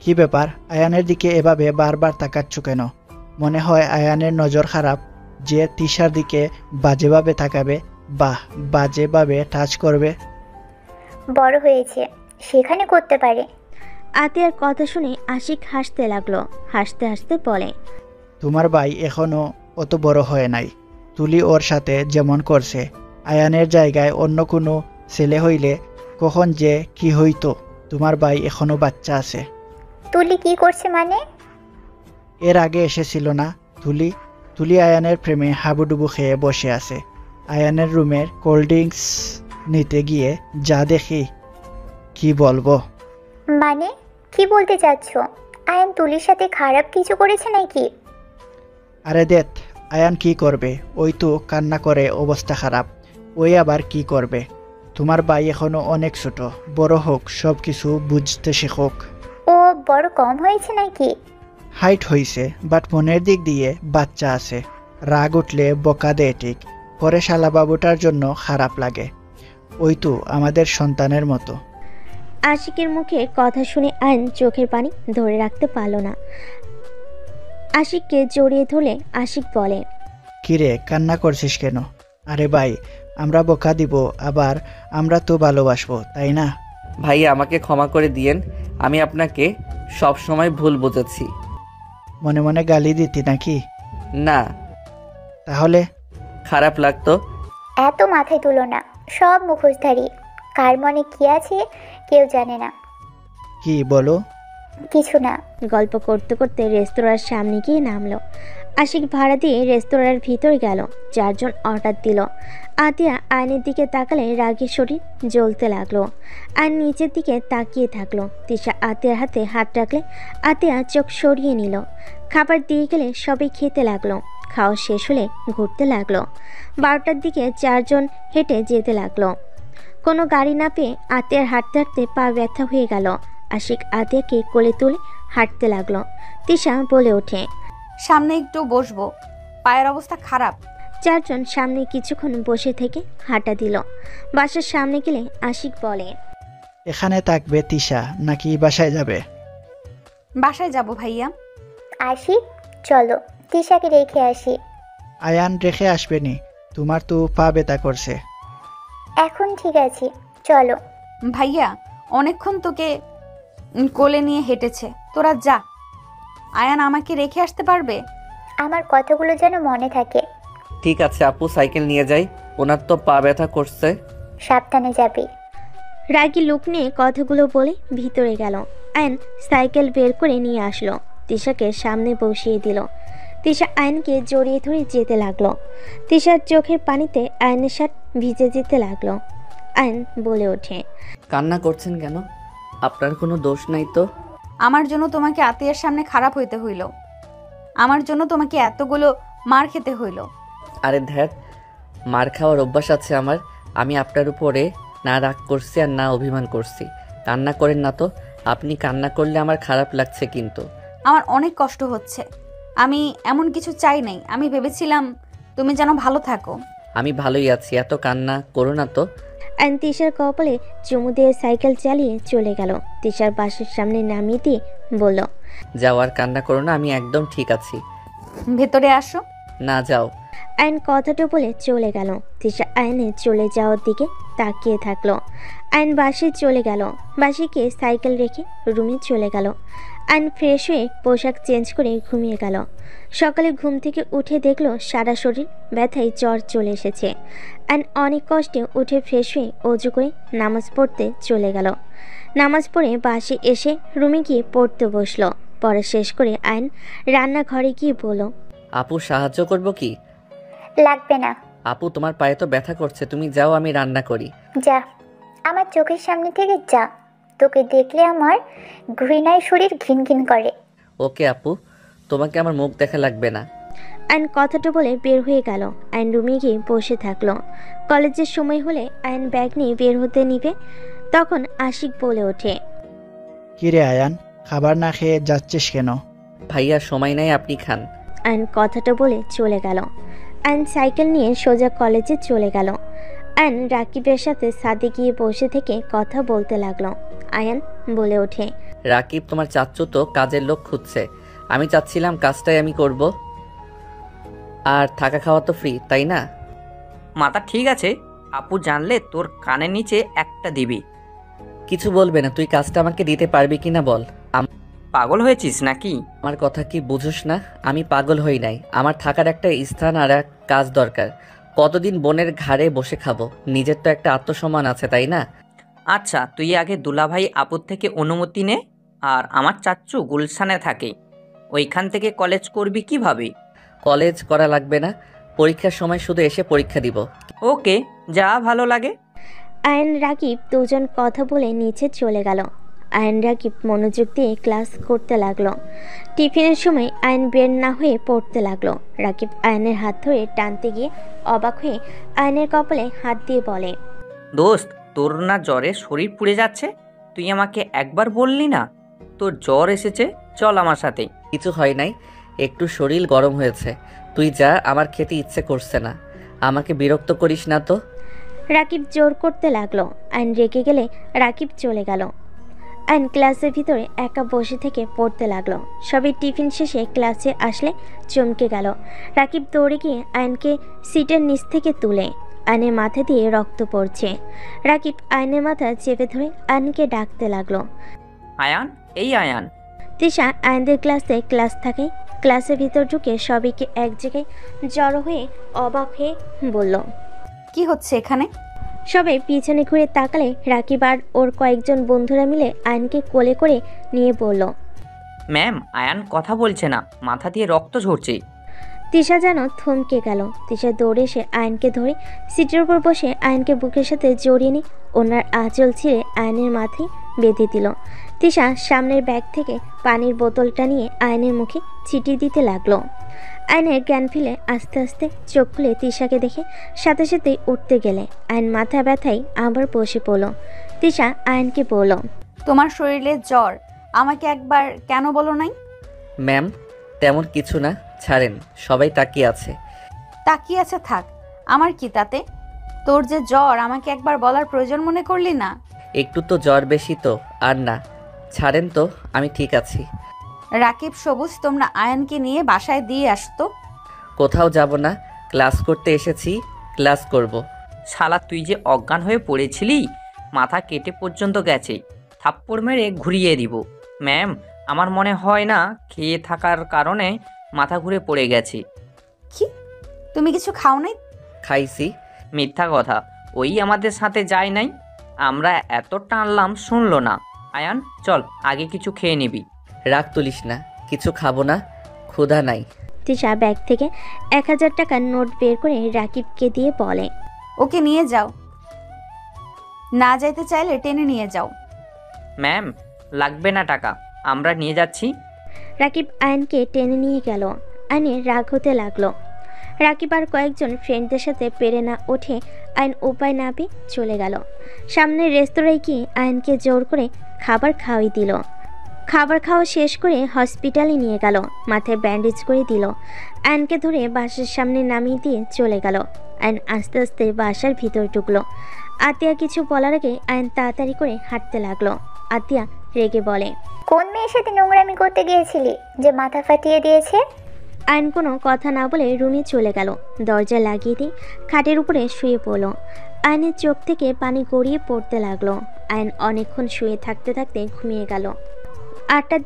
কি ব্যাপার, আয়ানের দিকে এভাবে বারবার তাকাচ্ছ কেন? মনে হয় আয়ানের নজর খারাপ? যে তিশার দিকে বাজেভাবে তাকাবে, বাজেভাবে টাচ করবে? বড় হয়েছে, সেখানে করতে পারে। আতিয়ার কথা শুনে আশিক হাসতে লাগলো। হাসতে হাসতে বলে, তোমার ভাই এখনো অত বড় হয় নাই। তুলি ওর সাথে যেমন করছে, আয়ানের জায়গায় অন্য কোনো ছেলে হইলে কখন যে কি হইতো। তোমার ভাই এখনো বাচ্চা আছে। তুলি কি করছে মানে? এর আগে এসেছিল না তুলি আয়ানের প্রেমে হাবুডুবু খেয়ে বসে আছে। আয়ানের রুমের কোল্ড ড্রিঙ্কস নিতে গিয়ে যা দেখি কি বলবো। মানে কি বলতে চাচ্ছ? আয়ান তুলির সাথে খারাপ কিছু করেছে নাকি? আরে দেখ, আয়ান কি করবে? ওই তো কান্না করে অবস্থা খারাপ। ওই আবার কি করবে? তোমার ভাই এখনো অনেক ছোট, বড় হোক, সব কিছু বুঝতে শেখোক। ও বড় কম হয়েছে নাকি? হাইট হইছে, বাট মনের দিক দিয়ে বাচ্চা আছে। রাগ উঠলে বকা দেয় ঠিক, পরে শালাবাবুটার জন্য খারাপ লাগে। ওই তো আমাদের সন্তানের মতো। আশিকের মুখে কথা শুনে আয়ন চোখের পানি ধরে রাখতে পারল না। আশিককে জড়িয়ে ধরলে আশিক বলে, কিরে, কান্না করছিস কেন? আরে ভাই, আমরা বকা দিব, আবার আমরা তো ভালোবাসবো, তাই না? ভাইয়া আমাকে ক্ষমা করে দিয়েন, আমি আপনাকে সব সময় ভুল বুঝেছি। মনে মনে গালি দিতি নাকি? না, তাহলে? খারাপ লাগতো। এত মাথায় তুলো না, সব মুখোশধারী। কার মনে কি আছে কেউ জানে না। কি বলো? কিছু না। গল্প করতে করতে রেস্তোরাঁর সামনে গিয়ে নামলো। আশিক ভাড়া দিয়ে রেস্তোরাঁর ভিতর গেল। 4 জন অর্ডার দিল। আতিয়া আয়নের দিকে তাকালে রাগের শরীর জ্বলতে লাগলো। আর নিচের দিকে তাকিয়ে থাকলো। তিশা আতিয়ার হাতে হাত রাখলে আতিয়া চোখ সরিয়ে নিল। খাবার দিয়ে গেলে সবাই খেতে লাগলো। খাওয়া শেষ হলে ঘুরতে লাগলো। 12টার দিকে 4 জন হেঁটে যেতে লাগলো। কোনো গাড়ি না পেয়ে আতিয়ার হাঁটতে হাঁটতে পা ব্যথা হয়ে গেল। আশিক আতিয়াকে কোলে তুলে হাঁটতে লাগলো। তিশা বলে ওঠে, সামনে একটু বসবো, পায়ের অবস্থা খারাপ। 4 জন সামনে কিছুক্ষণ বসে থেকে হাঁটা দিল। বাসার সামনে গেলে আশিক বলে, এখানে থাকবে তিশা নাকি বাসায় যাবে? বাসায় যাব ভাইয়া। আসি, চলো তিশাকে রেখে আসি। আয়ান রেখে আসবেনি, তোমার তো পা ব্যথা করছে। এখন ঠিক আছে, চলো। ভাইয়া অনেকক্ষণ তোকে কোলে নিয়ে হেঁটেছে, তোরা যা। আয়ান আমাকে রেখে আসতে পারবে? আমার কথাগুলো যেন মনে থাকে। ঠিক আছে আপু, সাইকেল নিয়ে যাই, ওনার তো পা ব্যথা করছে। সাবধানে যাবে। রাগী লোক নিয়ে কথাগুলো বলে ভিতরে গেল। আয়ন সাইকেল বের করে নিয়ে আসলো। তিশাকে সামনে বসিয়ে দিল। তিশা আয়নকে জড়িয়ে ধরে যেতে লাগলো। তিশার চোখের পানিতে আয়নের শার্ট ভিজে যেতে লাগলো। আয়ন বলে ওঠে, কান্না করছেন কেন? আপনার কোনো দোষ নাই তো। আমার জন্য তোমাকে আতিয়ার সামনে খারাপ হইতে হইল, আমার জন্য তোমাকে এতগুলো মার খেতে হইল। আরে ধ্যাত, মার খাওয়ার অভ্যাস আছে আমার। আমি আপনার উপরে না রাগ করছি আর না অভিমান করছি। কান্না করেন না তো। আপনি কান্না করলে আমার খারাপ লাগছে কিন্তু। আমার অনেক কষ্ট হচ্ছে। আমি এমন কিছু চাই নাই। আমি ভেবেছিলাম তুমি যেন ভালো থাকো। আমি ভালোই আছি, এত কান্না করো না তো। আয়ন তিশার কপালে চুমু দিয়ে সাইকেল চালিয়ে চলে গেল। তিশার বাসের সামনে নামিয়ে দিয়ে বলল, যাও, আর কান্না করো না, আমি একদম ঠিক আছি। ভেতরে আসো। না, যাও। আয়ন কথাটা বলে চলে গেল। তিশা আয়নের চলে যাওয়ার দিকে তাকিয়ে থাকলো। আয়ন বাসে চলে গেল। বাসে গিয়ে সাইকেল রেখে রুমে চলে গেল। আয়ন ফ্রেশ হয়ে পোশাক চেঞ্জ করে ঘুমিয়ে গেল। সকালে ঘুম থেকে উঠে দেখলো সারা শরীর ব্যথায় জ্বর চলে এসেছে। আয়ন অনেক কষ্টে উঠে ফ্রেশ হয়ে অজু করে নামাজ পড়তে চলে গেল। নামাজ পড়ে বাসে এসে রুমে গিয়ে পড়তে বসলো। পড়া শেষ করে আয়ন রান্নাঘরে গিয়ে বলল, আপু সাহায্য করব কি? লাগবে না। আপু তোমার পায়ে তো ব্যথা করছে, তুমি যাও, আমি রান্না করি। যা, আমার চোখের সামনে থেকে যা। তোকে দেখলে আমার ঘৃণায় শরীর ঘিন ঘিন করে। ওকে আপু, তোমাকে আমার মুখ দেখা লাগবে না। আয়ন কথাটা বলে বের হয়ে গেল। আয়ন রুমে গিয়ে বসে থাকলো। কলেজের সময় হলে আয়ন ব্যাগ নিয়ে বের হতে নিবে, তখন আশিক বলে ওঠে, কিরে আয়ান, খাবার না খেয়ে যাচ্ছিস কেন? ভাইয়া সময় নাই, আপনি খান। আয়ন কথাটা বলে চলে গেল। আয়ন সাইকেল নিয়ে সোজা কলেজে চলে গেল। আয়ন রাকিবের সাথে ছাদে গিয়ে বসে থেকে কথা বলতে লাগলো। আয়ন বলে ওঠে, রাকিব তোমার চাচ্চু তো কাজের লোক খুঁজছে, আমি চাচ্ছিলাম কাজটাই আমি করব। আর থাকা খাওয়া তো ফ্রি, তাই না? মাথা ঠিক আছে, আপু জানলে তোর কানের নিচে একটা দিবি। কিছু বলবে না, তুই কাজটা আমাকে দিতে পারবি কিনা বল। পাগল হয়েছিস নাকি? আমার কথা কি বুঝোস না? আমি পাগল হই নাই, আমার থাকার একটা স্থান আর এক কাজ দরকার। কতদিন বোনের ঘাড়ে বসে খাবো? নিজের তো একটা আত্মসম্মান আছে, তাই না? আচ্ছা, তুই আগে দুলাভাই আপুর থেকে অনুমতি নে। আর আমার চাচ্চু গুলশানে থাকে, ওইখান থেকে কলেজ করবি কিভাবে? কলেজ করা লাগবে না, পরীক্ষার সময় শুধু এসে পরীক্ষা দিব। ওকে, যা ভালো লাগে। আয়ন রাকিব দুজন কথা বলে নিচে চলে গেল। আয়ন রাকিব মনোযোগ দিয়ে ক্লাস করতে লাগলো। টিফিনের সময় আয়ন বের না হয়ে পড়তে লাগলো। রাকিব আয়নের হাত ধরে টানতে গিয়ে অবাক হয়ে আয়নের কপালে হাত দিয়ে বলে, দোস্ত, তোর না জ্বরে শরীর পুড়ে যাচ্ছে? তুই আমাকে একবার বললি না তোর জ্বর এসেছে? চল আমার সাথে। কিছু হয় নাই, একটু শরীর গরম হয়েছে। তুই যা, আমার খেতে ইচ্ছে করছে না। আমাকে বিরক্ত করিস না তো। রাকিব জোর করতে লাগলো। আয়ন রেগে গেলে রাকিব চলে গেল। আয়ন ক্লাসের ভিতরে একা বসে থেকে পড়তে লাগলো। সবাই টিফিন শেষে ক্লাসে আসলে চমকে গেল। রাকিব দৌড়ে গিয়ে আয়নকে সিটের নিচ থেকে তুলে আয়নের মাথা দিয়ে রক্ত পড়ছে। রাকিব আয়নের মাথা চেপে ধরে আয়নকে ডাকতে লাগলো। আয়ান, এই আয়ান। তৃষা আয়নদের ক্লাস থাকে। ক্লাসের ভিতর ঢুকে সবাইকে এক জায়গায় জড়ো হয়ে অবাক হয়ে বলল, কি হচ্ছে এখানে? সবাই পিছনে ঘুরে তাকালে রাকিব আর ওর কয়েকজন বন্ধুরা মিলে আয়নকে কোলে করে নিয়ে বলল, ম্যাম, আয়ান কথা বলছে না, মাথা দিয়ে রক্ত ঝরছে। তৃষা যেন থমকে গেল। তৃষা দৌড়ে এসে আয়নকে ধরে সিটের উপর বসে আয়নকে বুকের সাথে জড়িয়ে নিয়ে ওনার আঁচল ছিঁড়ে আয়নের মাথায় বেঁধে দিল। তৃষা সামনের ব্যাগ থেকে পানির বোতলটা নিয়ে আয়নের মুখে ছিটিয়ে দিতে লাগলো। আয়নের জ্ঞান ফিরে আস্তে আস্তে চোখ খুলে তৃষাকে দেখে সাথে সাথেই উঠতে গেলে আয়ন মাথা ব্যথায় আবার বসে পড়ল। তৃষা আয়নকে বলল, তোমার শরীরে জ্বর, আমাকে একবার কেন বলো নাই? ম্যাম, তেমন কিছু না, ছাড়েন। সবাই তাকিয়ে আছে। তাকিয়ে আছে থাক, আমার কি তাতে? তোর যে জ্বর, আমাকে একবার বলার প্রয়োজন মনে করলি না? একটু তো জ্বর বেশি তো, আর না। ছাড়েন তো, আমি ঠিক আছি। রাকিব, সবুজ, তোমরা আয়ানকে নিয়ে বাসায় দিয়ে আসতো। কোথাও যাব না, ক্লাস করতে এসেছি, ক্লাস করব। শালা, তুই যে অজ্ঞান হয়ে পড়েছিলি, মাথা কেটে পর্যন্ত গেছে। থাপ্পড় মেরে ঘুরিয়ে দিব। ম্যাম, আমার মনে হয় না খেয়ে থাকার কারণে মাথা ঘুরে পড়ে গেছে। কি, তুমি কিছু খাও নাই? খাইছি। মিথ্যা কথা, ওই আমাদের সাথে যায় নাই। আমরা এত টানলাম, শুনলো না। আয়ান, চল, আগে কিছু খেয়ে নিবি। রাগ তুলিস না, কিছু খাবো না, ক্ষুধা নাই। তৃষা ব্যাগ থেকে 1000 টাকার নোট বের করে রাকিবকে দিয়ে বলে, ওকে নিয়ে যাও, না যাইতে চাইলে টেনে নিয়ে যাও। ম্যাম, লাগবে না টাকা, আমরা নিয়ে যাচ্ছি। রাকিব আয়নকে টেনে নিয়ে গেল। আয়নের রাগ হতে লাগলো। রাকিব আর কয়েকজন ফ্রেন্ডদের সাথে পেরে না ওঠে আয়ন উপায় না পেয়ে চলে গেল। সামনের রেস্তোরাঁয় গিয়ে আয়নকে জোর করে খাবার খাওয়াই দিল। খাবার খাওয়া শেষ করে হসপিটালে নিয়ে গেল, মাথায় ব্যান্ডেজ করে দিল। আয়নকে ধরে বাসার সামনে নামিয়ে দিয়ে চলে গেল। আয়ন আস্তে আস্তে বাসার ভিতর ঢুকলো। আতিয়া কিছু বলার আগে আয়ন তাড়াতাড়ি করে হাঁটতে লাগলো। আতিয়া রেগে বলে, কোন মেয়ের সাথে নোংরামি করতে গিয়েছিলি যে মাথা ফাটিয়ে দিয়েছে? আয়ন কোনো কথা না বলে রুমে চলে গেল। দরজা লাগিয়ে দিয়ে খাটের উপরে শুয়ে পড়ল। আয়নের চোখ থেকে পানি গড়িয়ে পড়তে লাগলো। আয়ন অনেকক্ষণ শুয়ে থাকতে থাকতে ঘুমিয়ে গেল। 8টার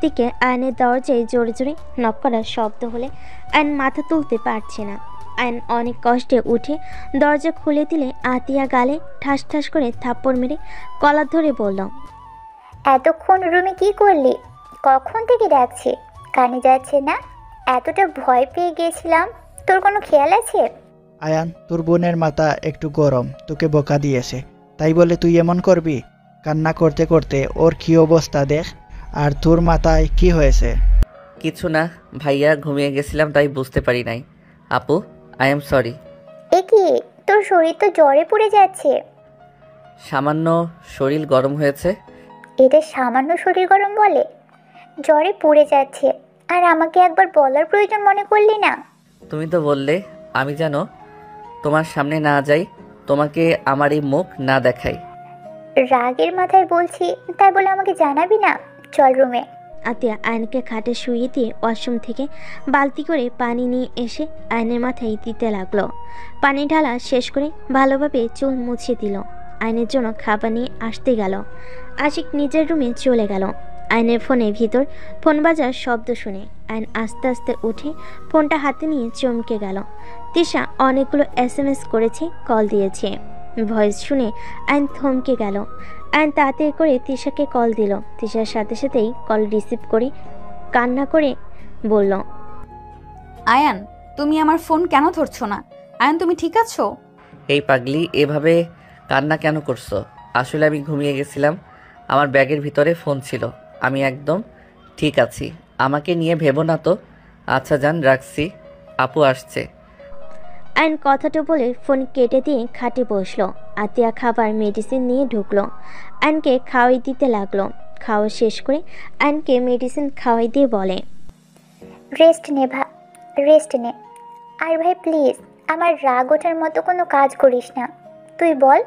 দিকে আয়নের দরজায় জোরে জোরে নক করার শব্দ হলে আয়ন মাথা তুলতে পারছে না। আয়ন অনেক কষ্টে উঠে দরজা খুলে দিলে আতিয়া গালে ঠাস ঠাস করে থাপ্পড় মেরে কলার ধরে বলল, এতক্ষণ রুমে কি করলি? কখন থেকে ডাকছি, কানে যাচ্ছে না? এতটা ভয় পেয়ে গিয়েছিলাম, তোর কোনো খেয়াল আছে? আয়ান, তোর বোনের মাথা একটু গরম, তোকে বকা দিয়েছে, তাই বলে তুই এমন করবি? কান্না করতে করতে ওর কি অবস্থা দেখ। আর তোর মাথায় কি হয়েছে? কিছু না ভাইয়া, ঘুমিয়ে গেছিলাম তাই বুঝতে পারি নাই। আপু, আই এম সরি। এ কি, তোর শরীর তো জ্বরে পুড়ে যাচ্ছে। সামান্য শরীর গরম হয়েছে। এটা সামান্য শরীর গরম বলে? জ্বরে পুড়ে যাচ্ছে আর আমাকে একবার বলার প্রয়োজন মনে করলি না? তুমি তো বললে আমি যেন তোমার সামনে না যাই, তোমাকে আমার এই মুখ না দেখাই। রাগের মাথায় বলছি, তাই বলে আমাকে জানাবি না? চল রুমে। আতিয়া আয়নকে খাটে শুইয়ে দিয়ে ওয়াশরুম থেকে বালতি করে পানি নিয়ে এসে আয়নের মাথায় দিতে লাগলো। পানি ঢালা শেষ করে ভালোভাবে চুল মুছে দিল। আয়নের জন্য খাবার নিয়ে আসতে গেল। আশিক নিজের রুমে চলে গেল। আয়নের ফোনের ভিতর ফোন বাজার শব্দ শুনে আয়ন আস্তে আস্তে উঠে ফোনটা হাতে নিয়ে চমকে গেল। তিশা অনেকগুলো SMS করেছে, কল দিয়েছে। ভয়েস শুনে আয়ন থমকে গেল। আয়ন তাড়াতাড়ি করে তিশাকে কল দিল। তিশার সাথে সাথেই কল রিসিভ করে কান্না করে বলল, আয়ান, তুমি আমার ফোন কেন ধরছো না? আয়ান, তুমি ঠিক আছো? এই পাগলি, এভাবে কান্না কেন করছো? আসলে আমি ঘুমিয়ে গেছিলাম, আমার ব্যাগের ভিতরে ফোন ছিল, আমি একদম ঠিক আছি, আমাকে নিয়ে ভেবো না তো। আচ্ছা জান, রাখছি, আপু আসছে। আয়ন কথাটা বলে ফোন কেটে দিয়ে খাটে বসলো। আতিয়া খাবার মেডিসিন নিয়ে ঢুকলো। আয়নকে খাওয়াই দিতে লাগলো। খাওয়া শেষ করে আয়নকে মেডিসিন খাওয়াই দিয়ে বলে, রেস্ট নে। আর ভাই প্লিজ আমার রাগ ওঠার মতো কোনো কাজ করিস না। তুই বল,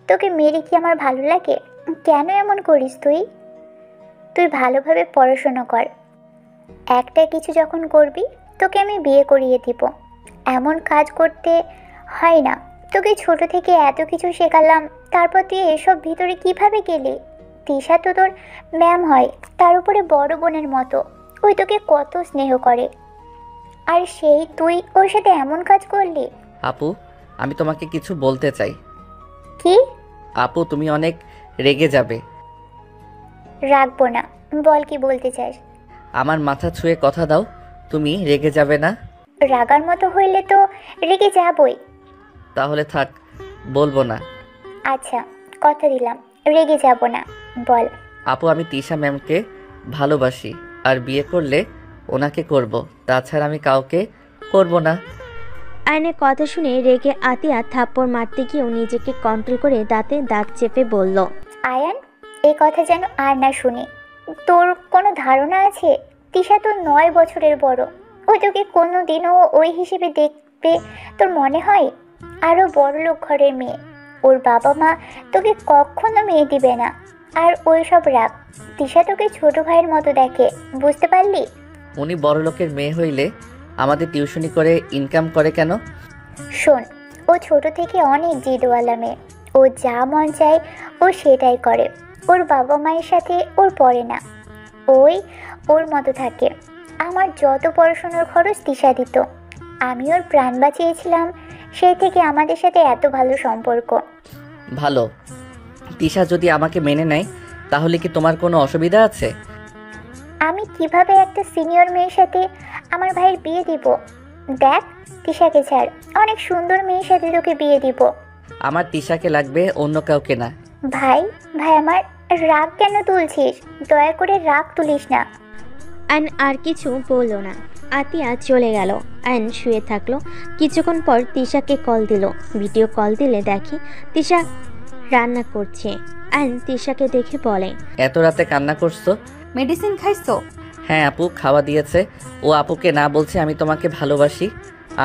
তোকে মেরে কি আমার ভালো লাগে? কেন এমন করিস তুই? তুই ভালোভাবে পড়াশোনা কর। একটা কিছু যখন করবি তোকে আমি বিয়ে করিয়ে দিব। এমন কাজ করতে হয় না। তোকে ছোট থেকে এত কিছু শেখালাম, তারপর তুই এসব ভিতরে কিভাবে গেলি? তিশা তো তোর ম্যাম হয়, তার উপরে বড় বোনের মতো। ওই তোকে কত স্নেহ করে, আর সেই তুই ওর সাথে এমন কাজ করলি। আপু, আমি তোমাকে কিছু বলতে চাই। কি? আপু, তুমি অনেক রেগে যাবে। রাখবো না, বল কি বলতে চাস। আমার মাথা ছুঁয়ে কথা দাও, তুমি রেগে যাবে না। রাগার মতো হইলে তো রেগে যাবই। তাহলে থাক, বলবো না। আচ্ছা, কথা দিলাম রেগে যাব না, বল। আপু, আমি তিশা ম্যামকে ভালোবাসি, আর বিয়ে করলে ওনাকে করব, তাছাড়া আমি কাউকে করব না। আয়নের কথা শুনে রেগে আতিয়া থাপ্পড় মারতে গিয়েও নিজেকে কন্ট্রোল করে দাঁতে দাঁত চেপে বলল, আয়ান, এই কথা যেন আর না শুনি। তোর কোনো ধারণা আছে? তিশা তো 9 বছরের বড়। ও তোকে কোনো দিনও ওই হিসেবে দেখবে তোর মনে হয়? আরও বড়লোক ঘরের মেয়ে, ওর বাবা মা তোকে কখনো মেয়ে দিবে না। আর ওই সব রাগ, তিশা তোকে ছোট ভাইয়ের মতো দেখে, বুঝতে পারলি? উনি বড় লোকের মেয়ে হইলে আমাদের টিউশনি করে ইনকাম করে কেন? শোন, ও ছোট থেকে অনেক জিদওয়ালা মেয়ে। ও যা মন চায় ও সেটাই করে। ওর বাবা মায়ের সাথে ওর পড়ে না, ওই ওর মতো থাকে। আমার যত পড়াশোনার খরচ তিশা দিত। আমি ওর প্রাণ বাঁচিয়েছিলাম, সেই থেকে আমাদের সাথে এত ভালো সম্পর্ক। ভালো। তিশা যদি আমাকে মেনে নেয় তাহলে কি তোমার কোনো অসুবিধা আছে? আমি কিভাবে একটা সিনিয়র মেয়ের সাথে আমার ভাইয়ের বিয়ে দিব? দেখ, তিশাকে ছাড়, অনেক সুন্দর মেয়ের সাথে তোকে বিয়ে দিব। আমার তিশাকে লাগবে, অন্য কাউকে না। ভাই আমার রাগ কেন তুলছিস? দয়া করে রাগ তুলিস না। আয়ন আর কিছু বলল না। আতিয়া চলে গেল। আয়ন শুয়ে থাকলো। কিছুক্ষণ পর তিশাকে কল দিল। ভিডিও কল দিলে দেখে তিশা রান্না করছে। আয়ন তিশাকে দেখে বলে, এত রাতে কান্না করছো? মেডিসিন খাইছো? হ্যাঁ আপু, খাওয়া দিয়েছে। ও আপুকে না বলছে আমি তোমাকে ভালোবাসি,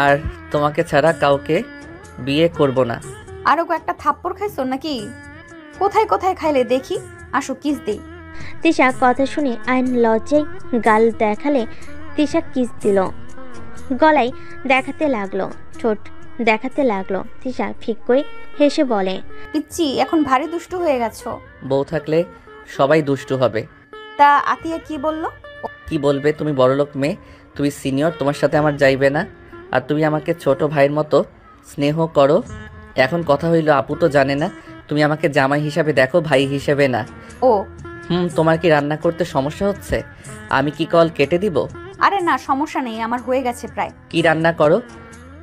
আর তোমাকে ছাড়া কাউকে বিয়ে করব না। আরো কয়েকটা থাপ্পড় খাইছো নাকি? কোথায় কোথায় খাইলে দেখি, আসো কিস দেই। তিশা কথা শুনে আয়ন লজ্জায় গাল দেখালে তিশা কিস দিল। গলায় দেখাতে লাগলো, ঠোঁট দেখাতে লাগলো। তিশা ফিক করে হেসে বলে, পিচ্ছি, এখন ভারী দুষ্টু হয়ে গেছো। বউ থাকলে সবাই দুষ্টু হবে। তা আতিয়া কি বললো? কি বলবে? তুমি বড়লোক মেয়ে, তুমি সিনিয়র, তোমার সাথে আমার যাইবে না। আর তুমি আমাকে ছোট ভাইয়ের মতো স্নেহ করো। এখন কথা হইল, আপু তো জানে না তুমি আমাকে জামাই হিসাবে দেখো, ভাই হিসেবে না। ও তোমার কি রান্না করতে সমস্যা হচ্ছে? আমি কি কল কেটে দিব? আরে না, সমস্যা নেই, আমার হয়ে গেছে প্রায়। কি রান্না করো?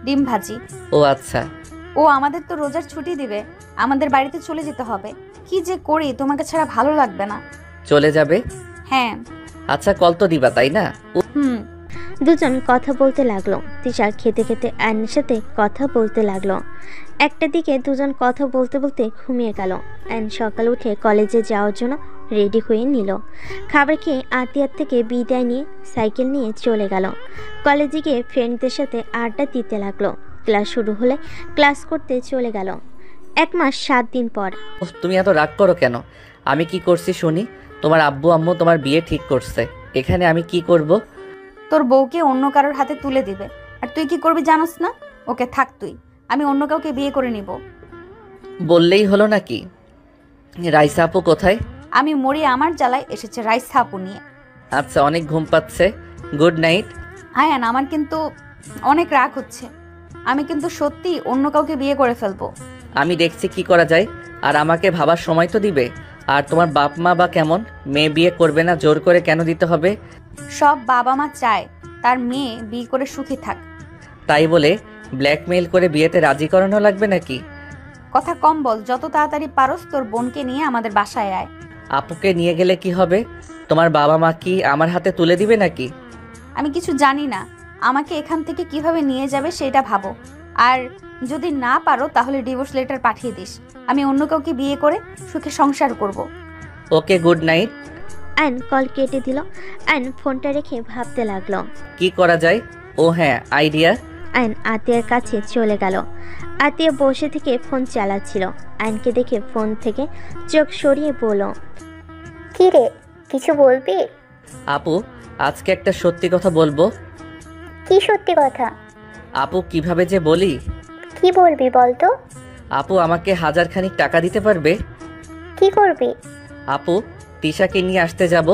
ডিম ভাজি। ও আচ্ছা। ও আমাদের তো রোজার ছুটি দিবে, আমাদের বাড়িতে চলে যেতে হবে। কি যে করি, তোমাকে ছাড়া ভালো লাগবে না। চলে যাবে? হ্যাঁ। আচ্ছা, কল তো দিবা তাই না? দুজন কথা বলতে লাগলো। তিশা খেতে খেতে আয়নের সাথে কথা বলতে লাগলো। একটা দিকে দুজন কথা বলতে বলতে ঘুমিয়ে গেল। আয়ন সকালে উঠে কলেজে যাওয়ার জন্য রেডি হয়ে নিল। খাবার খেয়ে আতিয়ার থেকে বিদায় নিয়ে সাইকেল নিয়ে চলে গেল। কলেজে গিয়ে ফ্রেন্ডদের সাথে আড্ডা দিতে লাগলো। ক্লাস শুরু হলে ক্লাস করতে চলে গেল। 1 মাস 7 দিন পর। তুমি এত রাগ করো কেন? আমি কি করছি শুনি? তোমার আব্বু আম্মু তোমার বিয়ে ঠিক করছে। এখানে আমি কি করব? তোর বউকে অন্য কারোর হাতে তুলে দিবে। আর তুই কি করবি জানোস না? ওকে থাক তুই, আমি অন্য কাউকে বিয়ে করে নিব। বললেই হলো নাকি? রাইসা আপু কোথায়? আমি মরি আমার জ্বালায় এসেছে রাইসা আপু নিয়ে। আচ্ছা, অনেক ঘুম পাচ্ছে, গুড নাইট। আয়ান, আমার কিন্তু অনেক রাগ হচ্ছে। আমি কিন্তু সত্যি অন্য কাউকে বিয়ে করে ফেলবো। আমি দেখছি কি করা যায়। আর আমাকে ভাবার সময় তো দিবে। আর তোমার বাপ মা বা কেমন? মেয়ে বিয়ে করবে না, জোর করে কেন দিতে হবে? সব বাবা মা চায় তার মেয়ে বিয়ে করে সুখী থাক। তাই বলে ব্ল্যাকমেইল করে বিয়েতে রাজি করানো লাগবে নাকি? কথা কম বল, যত তাড়াতাড়ি পারোস তোর বোনকে নিয়ে আমাদের বাসায় আয়। আপুকে নিয়ে গেলে কি হবে? তোমার বাবা মা কি আমার হাতে তুলে দিবে নাকি? আমি কিছু জানি না, আমাকে এখান থেকে কিভাবে নিয়ে যাবে সেটা ভাবো। আর যদি না পারো তাহলে ডিভোর্স লেটার পাঠিয়ে দিস। আমি অন্য কাউকে বিয়ে করে সুখে সংসার করব। ওকে, গুড নাইট। আয়ন কল কেটে দিল। আয়ন ফোনটা রেখে ভাবতে লাগলো। কি করা যায়? ও হ্যাঁ, আইডিয়া। আয়ন আতিয়ার কাছে চলে গেল। আতিয়া বসে থেকে ফোন চালাচ্ছিল। আয়নকে দেখে ফোন থেকে চোখ সরিয়ে বলল, কি রে, কিছু বলবি? আপু, আজকে একটা সত্যি কথা বলবো। কি সত্যি কথা? আপু, কিভাবে যে বলি। কি বলবি বলতো? আপু, আমাকে 1000 খানিক টাকা দিতে পারবে? কি করবি? আপু, তিশাকে নিয়ে আসতে যাব।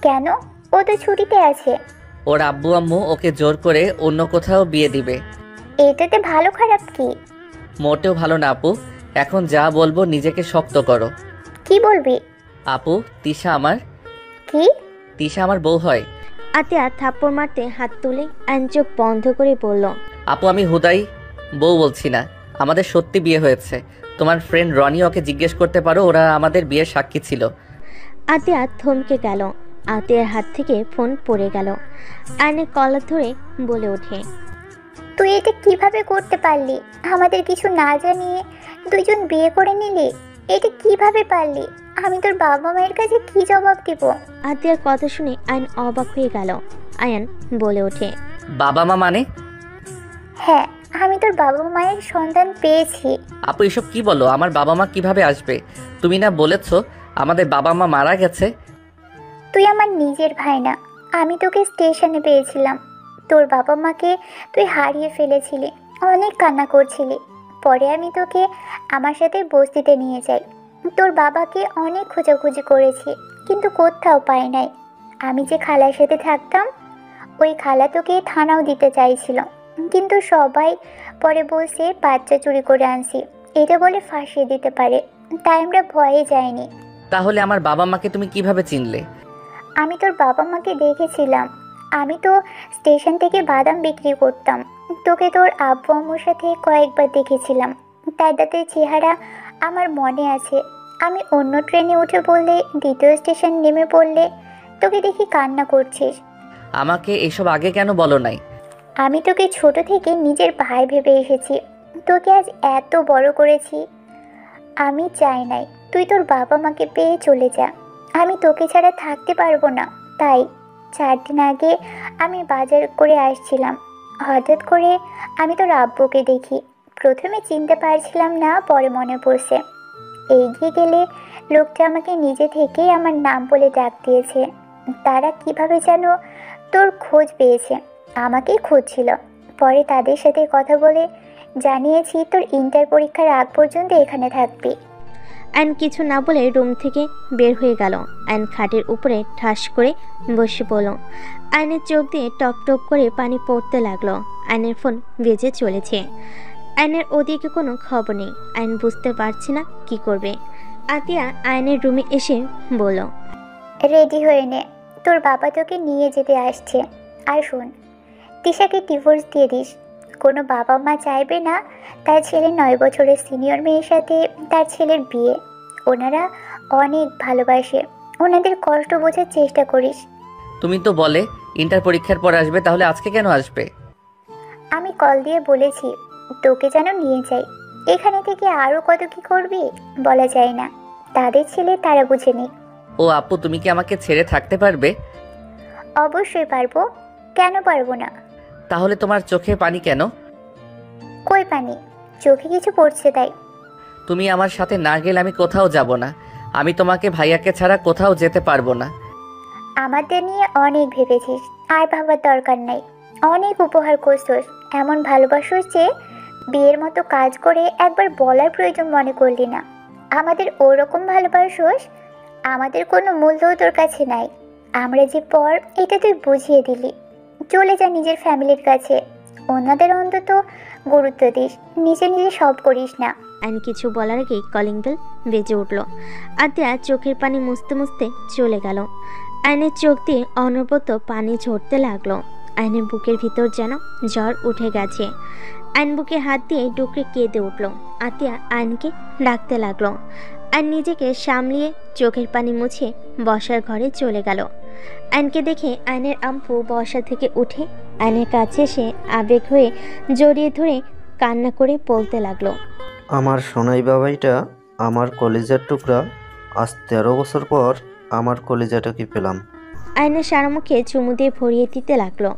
কেন? ও তো ছুটিতে আছে। ওর আব্বু আম্মু ওকে জোর করে অন্য কোথাও বিয়ে দিবে। এটাতে ভালো খারাপ কি? মোটেও ভালো না আপু। এখন যা বলবো নিজেকে শক্ত করো। কি বলবি? আপু, তিশা আমার কি? তিশা আমার বউ হয়। আতিয়া থাপ্পড় মারতে হাত তুলে আয়ন চোখ বন্ধ করে বলল, আপু, আমি হুদাই বউ বলছি না, আমাদের সত্যি বিয়ে হয়েছে। তোমার ফ্রেন্ড রনি ওকে জিজ্ঞেস করতে পারো, ওরা আমাদের বিয়ের সাক্ষী ছিল। আতিয়া থমকে গেল। আতিয়ার হাত থেকে ফোন পড়ে গেল। আয়নের কলার ধরে বলে ওঠে, তুই এটা কিভাবে করতে পারলি? আমাদের কিছু না জানিয়ে দুইজন বিয়ে করে নিলি। এটা কিভাবে পারলি? আমি তোর বাবা মায়ের কাছে কি জবাব দিব? আতিয়ার কথা শুনে আয়ন অবাক হয়ে গেল। আয়ন বলে ওঠে, বাবা মা মানে? হ্যাঁ, আমি তোর বাবা মায়ের সন্তান পেয়েছি। আপু, এসব কি বলো? আমার বাবা মা কিভাবে আসবে? তুমি না বলেছো আমাদের বাবা মা মারা গেছে? তুই আমার নিজের ভাই না। আমি তোকে স্টেশনে পেয়েছিলাম। তোর বাবা মাকে তুই হারিয়ে ফেলেছিলি, অনেক কান্না করছিলি। পরে আমি তোকে আমার সাথে বস্তিতে নিয়ে যাই। তোর বাবাকে অনেক খোঁজাখুঁজি করেছি, কিন্তু কোথাও পাই নাই। আমি যে খালার সাথে থাকতাম, ওই খালা তোকে থানাও দিতে চাইছিল, কিন্তু সবাই পরে বলছে বাচ্চা চুরি করে আনছি, এটা বলে ফাঁসিয়ে দিতে পারে। তাই আমরা ভয়ে যাইনি। তাহলে আমার বাবা মাকে তুমি কিভাবে চিনলে? আমি তোর বাবা মাকে দেখেছিলাম। আমি তো স্টেশন থেকে বাদাম বিক্রি করতাম। তোকে তোর আব্বু আম্মুর সাথে কয়েকবার দেখেছিলাম। তাদের চেহারা আমার মনে আছে। আমি অন্য ট্রেনে উঠে বললে, দ্বিতীয় স্টেশন নেমে পড়লে তোকে দেখি কান্না করছিস। আমাকে এসব আগে কেন বলো নাই? আমি তোকে ছোট থেকে নিজের ভাই ভেবে এসেছি। তোকে আজ এত বড় করেছি। আমি চাই নাই তুই তোর বাবা মাকে পেয়ে চলে যা। আমি তোকে ছাড়া থাকতে পারবো না। তাই 4 দিন আগে আমি বাজার করে আসছিলাম। হঠাৎ করে আমি তোর আব্বুকে দেখি। প্রথমে চিনতে পারছিলাম না, পরে মনে পড়ছে। এগিয়ে গেলে লোকটা আমাকে নিজে থেকেই আমার নাম বলে ডাক দিয়েছে। তারা কিভাবে যেন তোর খোঁজ পেয়েছে, আমাকেই খুঁজছিল। পরে তাদের সাথে কথা বলে জানিয়েছি তোর ইন্টার পরীক্ষার আগ পর্যন্ত এখানে থাকবি। আয়ন কিছু না বলে রুম থেকে বের হয়ে গেল। আয়ন খাটের উপরে ঠাস করে বসে পড়ল। আয়নের চোখ দিয়ে টপ টপ করে পানি পড়তে লাগলো। আয়নের ফোন বেজে চলেছে। আয়নের ওদিকে কোনো খবর নেই। আয়ন বুঝতে পারছে না কি করবে। আতিয়া আয়নের রুমে এসে বলল, রেডি হয়ে নে, তোর বাবা তোকে নিয়ে যেতে আসছে। আর শোন, তিশাকে ডিভোর্স দিয়ে দিস। কোনো বাবা মা চাইবে না তার ছেলে 9 বছরের সিনিয়র মেয়ের সাথে তার ছেলের বিয়ে। ওনারা অনেক ভালোবাসে, ওনাদের কষ্ট বোঝার চেষ্টা করিস। তুমি তো বলে ইন্টার পরীক্ষার পর আসবে, তাহলে আজকে কেন আসবে? আমি কল দিয়ে বলেছি তোকে যেন নিয়ে যাই। এখানে থেকে আরও কত কি করবি বলা যায় না। তাদের ছেলে তারা বুঝে নি। ও আপু, তুমি কি আমাকে ছেড়ে থাকতে পারবে? অবশ্যই পারবো, কেন পারবো না? তাহলে তোমার চোখে পানি কেন? কই পানি? চোখে কিছু পড়ছে তাই। তুমি আমার সাথে না গেলে আমি কোথাও যাব না। আমি তোমাকে ভাইয়াকে ছাড়া কোথাও যেতে পারবো না। আমাদের নিয়ে অনেক ভেবেছিস, আর ভাবার দরকার নাই। অনেক উপহার করছিস, এমন ভালোবাসিস যে বিয়ের মতো কাজ করে একবার বলার প্রয়োজন মনে করলি না। আমাদের ওরকম ভালোবাসিস, আমাদের কোনো মূল্যও তোর কাছে নাই। আমরা যে পর এটা তুই বুঝিয়ে দিলি। চলে যা নিজের ফ্যামিলির কাছে, ওনাদের অন্তত গুরুত্ব দিস, নিজে নিজে সব করিস না। আইন কিছু বলার আগেই কলিং বেল বেজে উঠল। আতিয়া চোখের পানি মুছতে মুছতে চলে গেল। আইনের চোখ দিয়ে অনবরত পানি ঝরতে লাগলো। আইনের বুকের ভিতর যেন জ্বর উঠে গেছে। আইন বুকে হাত দিয়ে ডুকরে কেঁদে উঠল। আতিয়া আইনকে ডাকতে লাগলো। আইন নিজেকে সামলিয়ে চোখের পানি মুছে বসার ঘরে চলে গেল। আইনকে দেখে আইনের আম্পু বসা থেকে উঠে আইনের কাছে এসে আবেগ হয়ে জড়িয়ে ধরে কান্না করে বলতে লাগলো, আমার সোনাই বাবাইটা, আমার কলিজার টুকরা, আজ 13 বছর পর আমার কলিজাটাকে পেলাম। আয়নের সারা মুখে চুমু দিয়ে ভরিয়ে দিতে লাগলো।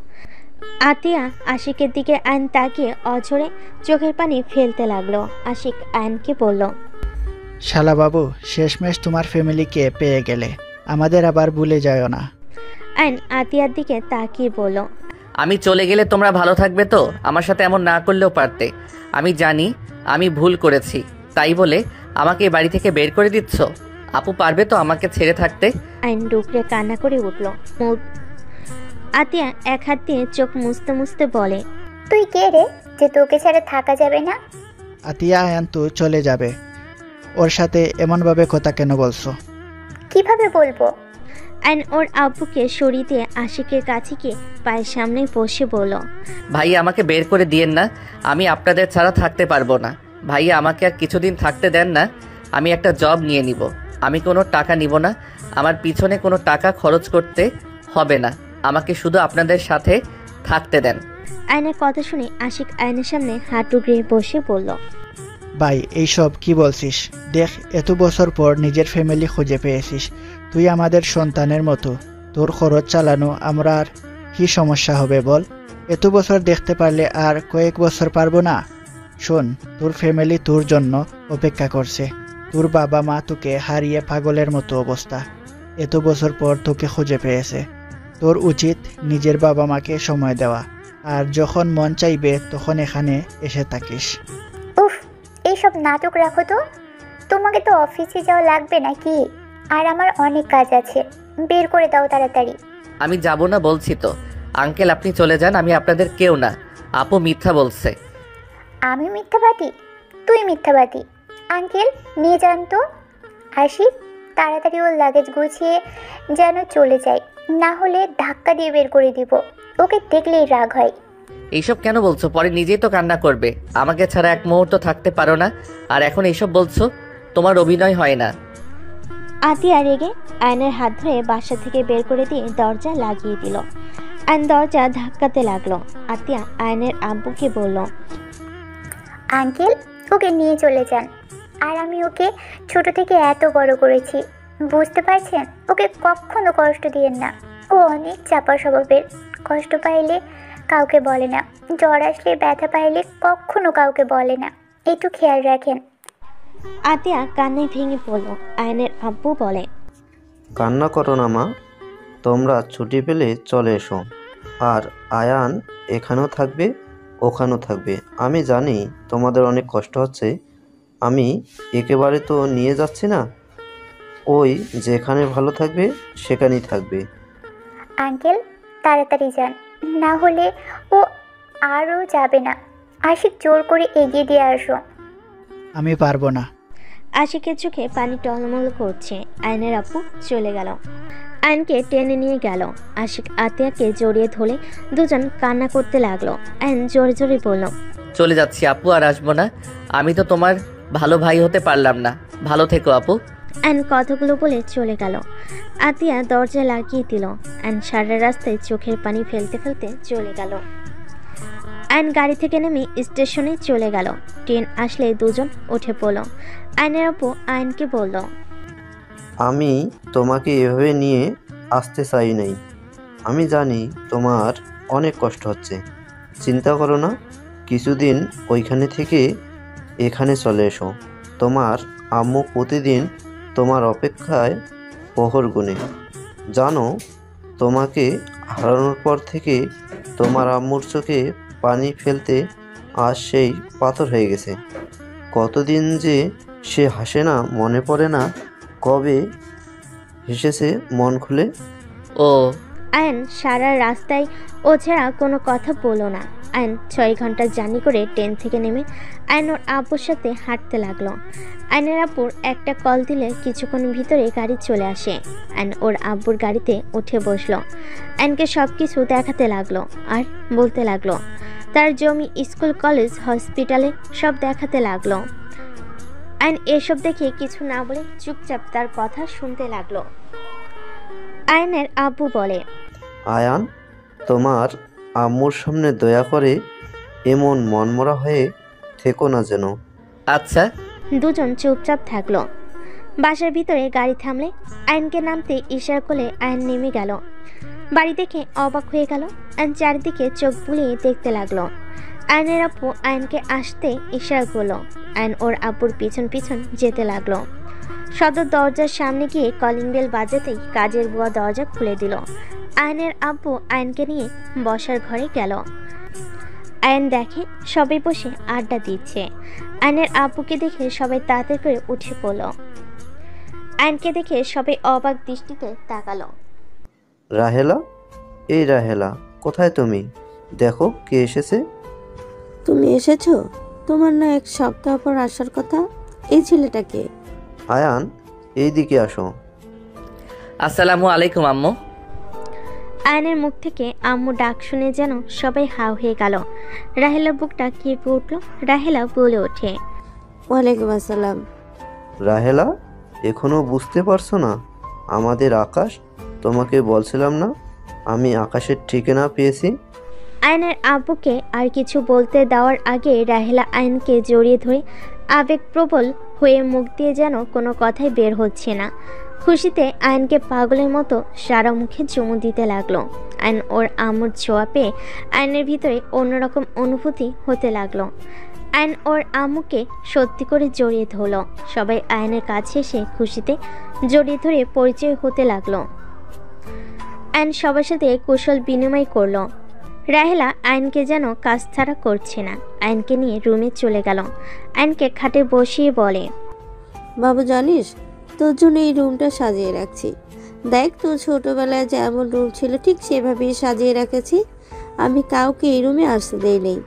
আতিয়া আশিকের দিকে আইন তাকিয়ে অঝরে চোখের পানি ফেলতে লাগলো। আশিক আইনকে বলল, শালা বাবু, শেষমেশ তোমার ফ্যামিলিকে পেয়ে গেলে, আমাদের আবার ভুলে যাও না। আইন আতিয়ার দিকে তাকিয়ে বলল, আমি চলে গেলে তোমরা ভালো থাকবে তো? আমার সাথে এমন না করলেও পারতে। আমি জানি আমি ভুল করেছি, তাই বলে আমাকে এই বাড়ি থেকে বের করে দিচ্ছ? আপু পারবে তো আমাকে ছেড়ে থাকতে? আইন ডুকরে কান্না করে উঠল। আতিয়া এক হাত দিয়ে চোখ মুছতে মুছতে বলে, তুই কে রে যে তোকে ছাড়া থাকা যাবে না? আতিয়া আয়ান তো চলে যাবে, ওর সাথে এমনভাবে কথা কেন বলছো? কিভাবে বলবো? আইন ওর আব্বুকে সরিয়ে দিয়ে আশিকের কাছে গিয়ে পায়ের সামনে বসে বলল, ভাইয়া আমাকে বের করে দিয়েন না, আমি আপনাদের ছাড়া থাকতে পারবো না। ভাইয়া আমাকে আর কিছুদিন থাকতে দেন না, আমি একটা জব নিয়ে নিব। আমি কোনো টাকা নিব না, আমার পিছনে কোনো টাকা খরচ করতে হবে না, আমাকে শুধু আপনাদের সাথে থাকতে দেন। আইনের কথা শুনে আশিক আইনের সামনে হাঁটু গিয়ে বসে বলল, ভাই এইসব কি বলছিস? দেখ, এত বছর পর নিজের ফ্যামিলি খুঁজে পেয়েছিস, তুই আমাদের সন্তানের মতো, তোর খরচ চালানো আমরা আর কি সমস্যা হবে বল? এত বছর দেখতে পারলে আর কয়েক বছর পারবো না? শোন, তোর ফ্যামিলি তোর জন্য অপেক্ষা করছে। তোর বাবা মা তোকে হারিয়ে পাগলের মতো অবস্থা, এত বছর পর তোকে খুঁজে পেয়েছে। তোর উচিত নিজের বাবা মাকে সময় দেওয়া, আর যখন মন চাইবে তখন এখানে এসে থাকিস। উফ, এইসব নাটক রাখো তো। তোমাকে তো অফিসে যাওয়া লাগবে নাকি? আর আমার অনেক কাজ আছে, বের করে দাও তাড়াতাড়ি। আমি যাব না বলছি তো। আঙ্কেল আপনি চলে যান, আমি আপনাদের কেউ না। আপু মিথ্যা বলছে। আমি মিথ্যাবাদী? তুই মিথ্যাবাদী। আঙ্কেল নিয়ে যান তো। আশিক, তাড়াতাড়ি ওর লাগেজ গুছিয়ে যেন চলে যায়, না হলে ধাক্কা দিয়ে বের করে দিব। ওকে দেখলেই রাগ হয়। এইসব কেন বলছো? পরে নিজেই তো কান্না করবে। আমাকে ছাড়া এক মুহূর্ত থাকতে পারো না, আর এখন এইসব বলছো? তোমার অভিনয় হয় না। আতিয়া রেগে আয়নের হাত ধরে বাসা থেকে বের করে দিয়ে দরজা লাগিয়ে দিল। আয়ন দরজা ধাক্কাতে লাগলো। আতিয়া আয়নের আব্বুকে বলল, আঙ্কেল ওকে নিয়ে চলে যান। আর আমি ওকে ছোট থেকে এত বড় করেছি, বুঝতে পারছেন? ওকে কখনো কষ্ট দিয়েন না। ও অনেক চাপা স্বভাবের, কষ্ট পাইলে কাউকে বলে না, জ্বর আসলে ব্যথা পাইলে কখনো কাউকে বলে না, একটু খেয়াল রাখেন। আতিয়া কান্নায় ভেঙে পড়ল। আয়নের আব্বু বলে, কান্না করো না মা, তোমরা ছুটি পেলে চলে এসো। আর আয়ান এখানেও থাকবে, ওখানেও থাকবে। আমি জানি তোমাদের অনেক কষ্ট হচ্ছে, আমি একেবারে তো নিয়ে যাচ্ছি না। ওই যেখানে ভালো থাকবে সেখানেই থাকবে। আঙ্কেল তাড়াতাড়ি যান, না হলে ও আরও যাবে না। আশিক জোর করে এগিয়ে দিয়ে আসো। আমি পারবো না। আশিকের চোখে পানি টলমল করছে। আয়নের আব্বু চলে গেল। আয়নকে টেনে নিয়ে গেল। আশিক আতিয়াকে জড়িয়ে ধরে দুজন কান্না করতে লাগলো। আয়ন জোরে জোরে বলল, চলে যাচ্ছি আপু, আর আসবো না। আমি তো তোমার ভালো ভাই হতে পারলাম না। ভালো থেকো আপু। আয়ন কথাগুলো বলে চলে গেল। আতিয়া দরজা লাগিয়ে দিল। আয়ন সারা রাস্তায় চোখের পানি ফেলতে ফেলতে চলে গেল। আয়ন গাড়ি থেকে নেমে স্টেশনে চলে গেল। ট্রেন আসলে দুজন উঠে পড়ল। আয়নের আপু আয়নকে বলল, আমি তোমাকে এভাবে নিয়ে আসতে চাই নাই। আমি জানি তোমার অনেক কষ্ট হচ্ছে, চিন্তা করো না। কিছুদিন ওইখানে থেকে এখানে চলে এসো। তোমার আম্মু প্রতিদিন তোমার অপেক্ষায় প্রহর গুনে। জানো তোমাকে হারানোর পর থেকে তোমার আম্মুর চোখে পানি ফেলতে আজ সেই পাথর হয়ে গেছে। কতদিন যে সে হাসে না, মনে পড়ে না কবে হেসেছে মন খুলে। ও আয়ন সারা রাস্তায় ও ছাড়া কোনো কথা বলো না। আয়ন 6 ঘন্টা জার্নি করে ট্রেন থেকে নেমে আয়ন ওর আব্বুর সাথে হাঁটতে লাগলো। আয়নের আব্বুর একটা কল দিলে কিছুক্ষণ ভিতরে গাড়ি চলে আসে। আয়ন ওর আব্বুর গাড়িতে উঠে বসলো। আয়নকে সব কিছু দেখাতে লাগলো আর বলতে লাগলো তার জমি, স্কুল, কলেজ, হসপিটালে সব দেখাতে লাগলো। আয়ন এসব দেখে কিছু না বলে চুপচাপ তার কথা শুনতে লাগলো। আয়নের আব্বু বলে, আয়ান, তোমার আম্মুর সামনে দয়া করে এমন মনমরা হয়ে থেকো না যেন। আচ্ছা। দুজন চুপচাপ থাকলো। বাসার ভিতরে গাড়ি থামলে আয়নকে নামতে ইশারা করলে আয়ন নেমে গেল। বাড়ি দেখে অবাক হয়ে গেল। আয়ন চারিদিকে চোখ বুলিয়ে দেখতে লাগলো। আয়নের আব্বু আয়নকে আসতে ইশারা করলো। আয়ন ওর আব্বুর পিছন পিছন যেতে লাগলো। সদর দরজার সামনে গিয়ে কলিং বেল বাজাতেই কাজের বুয়া দরজা খুলে দিল। আয়নের আব্বু আয়নকে নিয়ে বসার ঘরে গেল। আয়ন দেখে সবাই বসে আড্ডা দিচ্ছে। আয়নের আব্বুকে দেখে সবাই তাড়াতাড়ি করে উঠে পড়ল। আয়নকে দেখে সবাই অবাক দৃষ্টিতে তাকালো। রাহেলা, এই রাহেলা, কোথায় তুমি? দেখো কে এসেছে। তুমি এসেছো? তোমার না 1 সপ্তাহ পর আসার কথা। এই ছেলেটাকে। আয়ান, এই দিকে আসো। আসসালামু আলাইকুম আম্মু। আয়নের মুখ থেকে আম্মু ডাক শুনে যেন সবাই হাও হয়ে গেল। রাহেলার বুকটা কেঁপে উঠল। রাহেলা বলে ওঠে, ওয়ালাইকুম আসসালাম। রাহেলা, এখনো বুঝতে পারছো না আমাদের আকাশ? তোমাকে বলছিলাম না আমি আকাশের ঠিকানা পেয়েছি। আয়নের আব্বুকে আর কিছু বলতে দেওয়ার আগে রাহেলা আয়নকে জড়িয়ে ধরে আবেগপ্রবল হয়ে মুখ দিয়ে যেন কোনো কথাই বের হচ্ছে না। খুশিতে আয়নকে পাগলের মতো সারা মুখে চুমু দিতে লাগলো। আয়ন ওর আম্মুর ছোঁয়া পেয়ে আয়নের ভিতরে অন্যরকম অনুভূতি হতে লাগলো। আয়ন ওর আম্মুকে সত্যি করে জড়িয়ে ধরল। সবাই আয়নের কাছে এসে খুশিতে জড়িয়ে ধরে পরিচয় হতে লাগলো। আয়ন সবার সাথে কুশল বিনিময় করলো। রাহেলা আয়নকে যেন কাজ ছাড়া করছে না। আয়নকে নিয়ে রুমে চলে গেল। আয়নকে খাটে বসিয়ে বলে, বাবু জানিস, তোর জন্য এই রুমটা সাজিয়ে রাখছি। দেখ, তোর ছোটবেলায় যেমন রুম ছিল ঠিক সেভাবেই সাজিয়ে রেখেছি। আমি কাউকে এই রুমে আসতে দেই নেই।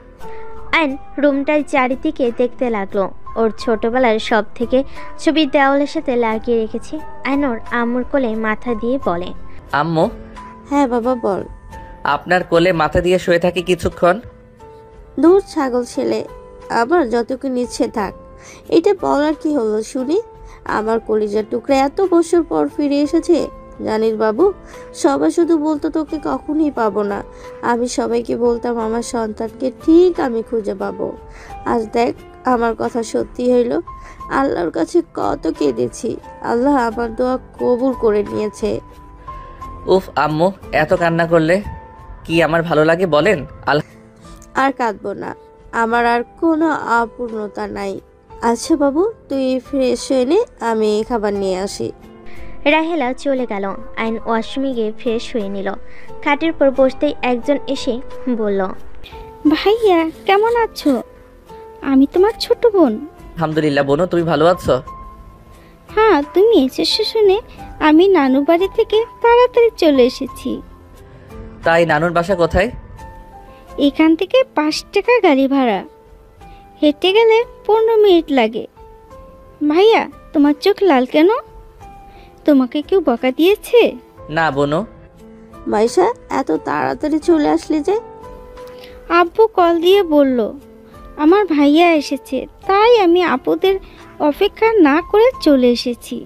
আয়ন রুমটার চারিদিকে দেখতে লাগলো। ওর ছোটবেলার সব থেকে ছবি দেওয়ালের সাথে লাগিয়ে রেখেছে। আয়ন ওর আম্মুর কোলে মাথা দিয়ে বলে, আম্মু, হ্যাঁ বাবা বল। আপনার কোলে মাথা দিয়ে শুয়ে থাকি কিছুক্ষণ। দূর ছাগল ছেলে, আবার যতক্ষণ ইচ্ছে থাক। এটা বলার কি হলো শুনি? আমার কলিজার টুকরা এত বছর পর ফিরে এসেছে। জানিস বাবু, সবাই শুধু বলতো তোকে কখনোই পাবো না। আমি সবাইকে বলতাম আমার সন্তানকে ঠিক আমি খুঁজে পাবো। আজ দেখ, আমার কথা সত্যি হইল। আল্লাহর কাছে কত কেঁদেছি, আল্লাহ আমার দোয়া কবুল করে নিয়েছে। উফ আম্মু, এত কান্না করলে কি আমার ভালো লাগে বলেন? আর কাঁদবো না, আমার আর কোনো অপূর্ণতা নাই। আচ্ছা বাবু, তুই ফ্রেশ হয়ে নে, আমি খাবার নিয়ে আসি। রাহেলা চলে গেল। আইন ওয়াশরুমে গিয়ে ফ্রেশ হয়ে নিল। খাটের পর বসতেই একজন এসে বলল, ভাইয়া কেমন আছো? আমি তোমার ছোট বোন। আলহামদুলিল্লাহ বোন, তুমি ভালো আছো? হ্যাঁ, তুমি এসেছো শুনে আমি নানু বাড়ি থেকে তাড়াতাড়ি চলে এসেছি। তাই নানুর বাসা কোথায়? এখান থেকে 5 টাকা গাড়ি ভাড়া, হেঁটে গেলে 15 মিনিট লাগে। ভাইয়া, তোমার চোখ লাল কেন? তোমাকে কেউ বকা দিয়েছে? না বোনো। মাইশা, এত তাড়াতাড়ি চলে আসলি যে? আব্বু কল দিয়ে বলল আমার ভাইয়া এসেছে, তাই আমি আপুদের অপেক্ষা না করে চলে এসেছি।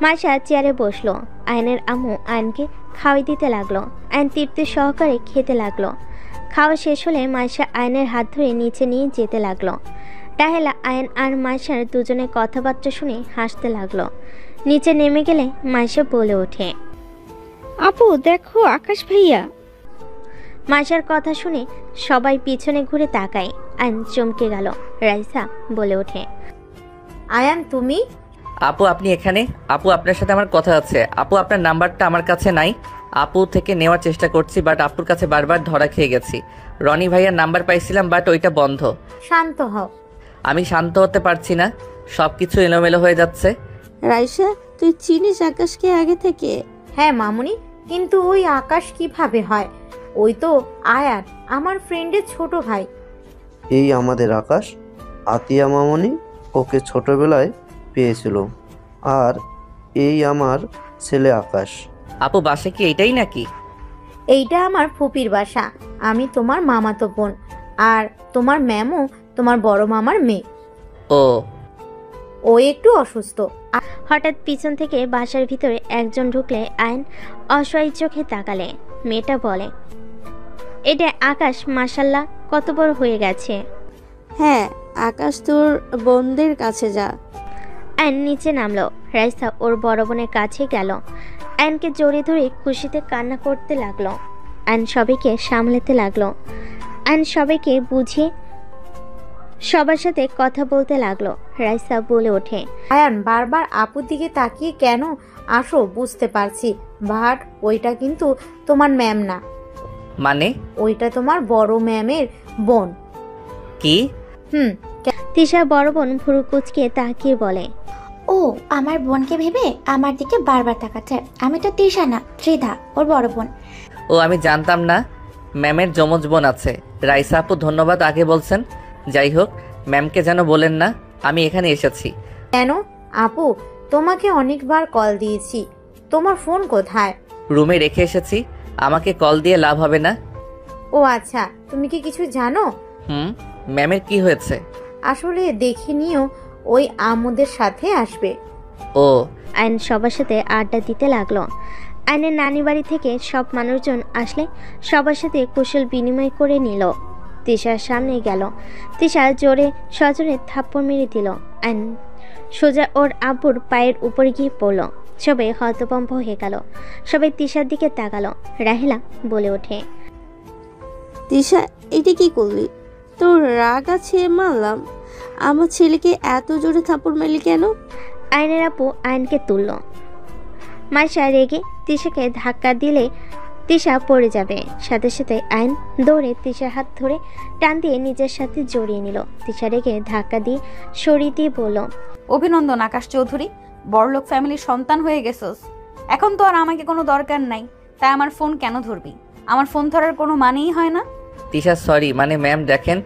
মাইশা চেয়ারে বসলো। আয়নের আম্মু আয়নকে খাওয়াই দিতে লাগলো। আয়ন তৃপ্তি সহকারে খেতে লাগলো। খাওয়া শেষ হলে মাইশা আয়নের হাত ধরে নিচে নিয়ে যেতে লাগলো। রাহেলা আয়ন আর মাইশার দুজনের কথাবার্তা শুনে হাসতে লাগলো। নিচে নেমে গেলে মাইশা বলে ওঠে, আপু দেখো আকাশ ভাইয়া। মাইশার কথা শুনে সবাই পিছনে ঘুরে তাকায়। আয়ন চমকে গেল। রাইসা বলে ওঠে, আয়ান তুমি? আপু আপনি এখানে? আপু আপনার সাথে আমার কথা আছে। আপু আপনার নাম্বারটা আমার কাছে নাই, আপু থেকে নেওয়ার চেষ্টা করছি, বাট আপুর কাছে বারবার ধরা খেয়ে গেছি। রনি ভাইয়ার নাম্বার পাইছিলাম, বাট ওইটা বন্ধ। শান্ত হও। আমি শান্ত হতে পারছি না, সব কিছু এলোমেলো হয়ে যাচ্ছে। রাইসা, তুই চিনিস আকাশকে আগে থেকে? হ্যাঁ মামুনি, কিন্তু ওই আকাশ কিভাবে হয়? ওই তো আয়ান, আমার ফ্রেন্ডের ছোট ভাই। এই আমাদের আকাশ, আতিয়া মামনি ওকে ছোটবেলায় পেয়েছিল, আর এই আমার ছেলে আকাশ। আপু বাসা কি এইটাই নাকি? এইটা আমার ফুপির বাসা। আমি তোমার মামাতো বোন, আর তোমার ম্যামও তোমার বড় মামার মেয়ে। ও একটু অসুস্থ। হঠাৎ পিছন থেকে বাসার ভিতরে একজন ঢুকলে আয়ন অসহায় চোখে তাকালে। মেয়েটা বলে, এটা আকাশ, মাশাল্লাহ কত বড় হয়ে গেছে। হ্যাঁ, আকাশ তোর বোনদের কাছে যা। আয়ন নিচে নামলো। রাইসা ওর বড় বোনের কাছে গেল। আয়নকে জড়িয়ে ধরে খুশিতে কান্না করতে লাগলো। আয়ন সবাইকে সামলাতে লাগলো। আয়ন সবাইকে বুঝিয়ে সবার সাথে কথা বলতে লাগলো। রাইসা বলে ওঠে, আয়ান বারবার আপুর দিকে তাকিয়ে কেন আসো বুঝতে পারছি, বাট ওইটা কিন্তু তোমার ম্যাম না। মানে? ওইটা তোমার বড় ম্যামের বোন। কি? তিশা বড় বোন ভুরু কুচকে তাকিয়ে বলে, ও আমার বোনকে ভেবে আমার দিকে বারবার তাকাচ্ছে। আমি তো তিশা না, ত্রিধা, ওর বড় বোন। ও আমি জানতাম না ম্যামের যমজ বোন আছে। রাইসা আপু ধন্যবাদ আগে বলছেন। যাই হোক, ম্যামকে যেন বলেন না আমি এখানে এসেছি। কেন আপু? তোমাকে অনেকবার কল দিয়েছি, তোমার ফোন কোথায়? রুমে রেখে এসেছি, আমাকে কল দিয়ে লাভ হবে না। ও আচ্ছা, তুমি কি কিছু জানো? ম্যামের কি হয়েছে? আসলে দেখে নিও, ওই আমুদের সাথে আসবে। ও। আয়ন সবার সাথে আড্ডা দিতে লাগলো। আয়নের নানি বাড়ি থেকে সব মানুষজন আসলে সবার সাথে কুশল বিনিময় করে নিল। তিশার সামনে গেল। তিশা জোরে সজোরে থাপ্পড় মেরে দিল। আয়ন সোজা ওর আব্বুর পায়ের উপরে গিয়ে পড়ল। সবাই হতভম্ব হয়ে গেল। সবাই তিশার দিকে তাকালো। রাহিলা বলে ওঠে, তিশা, এটা কি করলি? তোর রাগ আছে মানলাম, আমার ছেলেকে এত জোরে থাপ্পড় মারলি কেন? আয়নের আপু আয়নকে তুলল। মাইশা রেগে তিশাকে ধাক্কা দিলে তিশা পড়ে যাবে। সাথে সাথে আয়ন দৌড়ে তিশার হাত ধরে টান দিয়ে নিজের সাথে জড়িয়ে নিল। তিশা রেগে ধাক্কা দিয়ে সরিয়ে দিয়ে বলল, অভিনন্দন আকাশ চৌধুরী, বড়লোক ফ্যামিলির সন্তান হয়ে গেছোস। এখন তো আর আমাকে কোনো দরকার নাই, তাই আমার ফোন কেন ধরবি? আমার ফোন ধরার কোনো মানেই হয় না। তিশা সরি, মানে ম্যাম দেখেন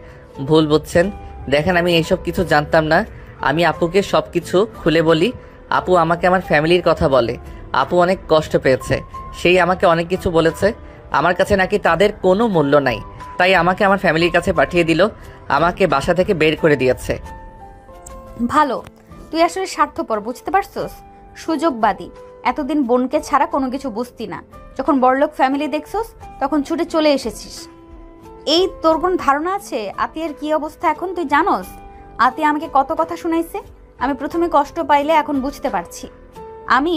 ভুল বুঝছেন। দেখেন আমি এইসব কিছু জানতাম না। আমি আপুকে সব কিছু খুলে বলি। আপু আমাকে আমার ফ্যামিলির কথা বলে। আপু অনেক কষ্ট পেয়েছে, সেই আমাকে অনেক কিছু বলেছে। আমার কাছে নাকি তাদের কোনো মূল্য নাই, তাই আমাকে আমার ফ্যামিলির কাছে পাঠিয়ে দিল। আমাকে বাসা থেকে বের করে দিয়েছে। ভালো, তুই আসলে স্বার্থপর, বুঝতে পারছস? সুযোগবাদী। এতদিন বোনকে ছাড়া কোনো কিছু বুঝতি না। যখন বড়লোক ফ্যামিলি দেখছস তখন ছুটে চলে এসেছিস। এই তোর কোন ধারণা আছে আতিয়ার কি অবস্থা এখন? তুই জানোস আতিয়া আমাকে কত কথা শুনাইছে? আমি প্রথমে কষ্ট পাইলে এখন বুঝতে পারছি আমি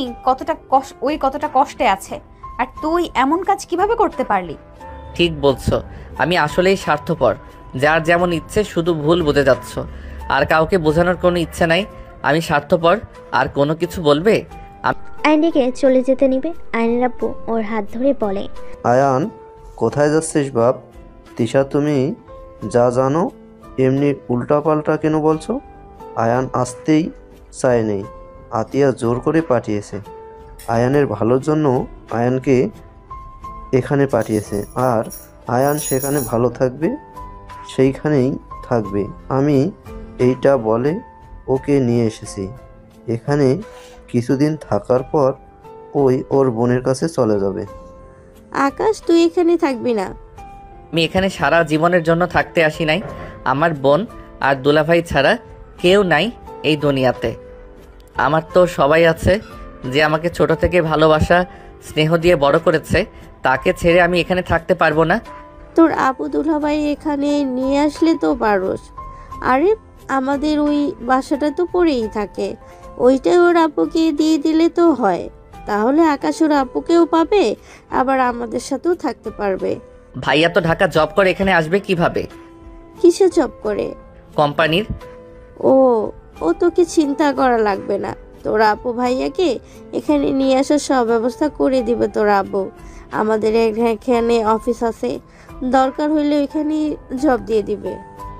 কতটা কষ্টে আছে। আর তুই এমন কাজ কিভাবে করতে পারলি? ঠিক বলছো, আমি আসলেই স্বার্থপর। যার যেমন ইচ্ছে শুধু ভুল বুঝে যাচ্ছ, আর কাউকে বোঝানোর কোনো ইচ্ছে নাই। আমি স্বার্থপর। আর কোনো কিছু বলবে? আয়নকে চলে যেতে নিবে। আয়নের আব্বু ওর হাত ধরে বলে, আয়ান কোথায় যাচ্ছিস বাপ? তিশা তুমি যা জানো এমনি উল্টাপাল্টা কেন বলছো? আয়ান আসতেই চায়নি, আতিয়া জোর করে পাঠিয়েছে। আয়ানের ভালোর জন্য আয়ানকে এখানে পাঠিয়েছে, আর আয়ান সেখানে ভালো থাকবে, সেইখানেই থাকবে। আমি এইটা বলে ওকে নিয়ে এসেছি। এখানে কিছুদিন থাকার পর ওর বোনের কাছে চলে যাবে। আকাশ, তুই এখানে থাকবি না। আমি এখানে সারা জীবনের জন্য থাকতে আসি নাই। আমার বোন আর দুলাভাই ছাড়া কেউ নাই এই দুনিয়াতে। আমার তো সবাই আছে যে আমাকে ছোট থেকে ভালোবাসা স্নেহ দিয়ে বড় করেছে। তাকে ছেড়ে আমি এখানে থাকতে পারবো না। তোর আপু দুলাভাই এখানে নিয়ে আসলে তো পারোস। আরে আমাদের ওই বাসাটা তো পড়েই থাকে, ওইটাই ওর আপুকে দিয়ে দিলে তো হয়। তাহলে আকাশ ওর আপুকেও পাবে, আবার আমাদের সাথেও থাকতে পারবে। ভাইয়া তো ঢাকা জব করে, এখানে আসবে কিভাবে? কিসে জব করে? কোম্পানির। ও তোকে চিন্তা করা লাগবে না, তোর আপু ভাইয়াকে এখানে নিয়ে আসার সব ব্যবস্থা করে দিবে তোর আব্বু। আমাদের এখানে অফিস আছে, দরকার হইলে ওইখানে জব দিয়ে দিবে।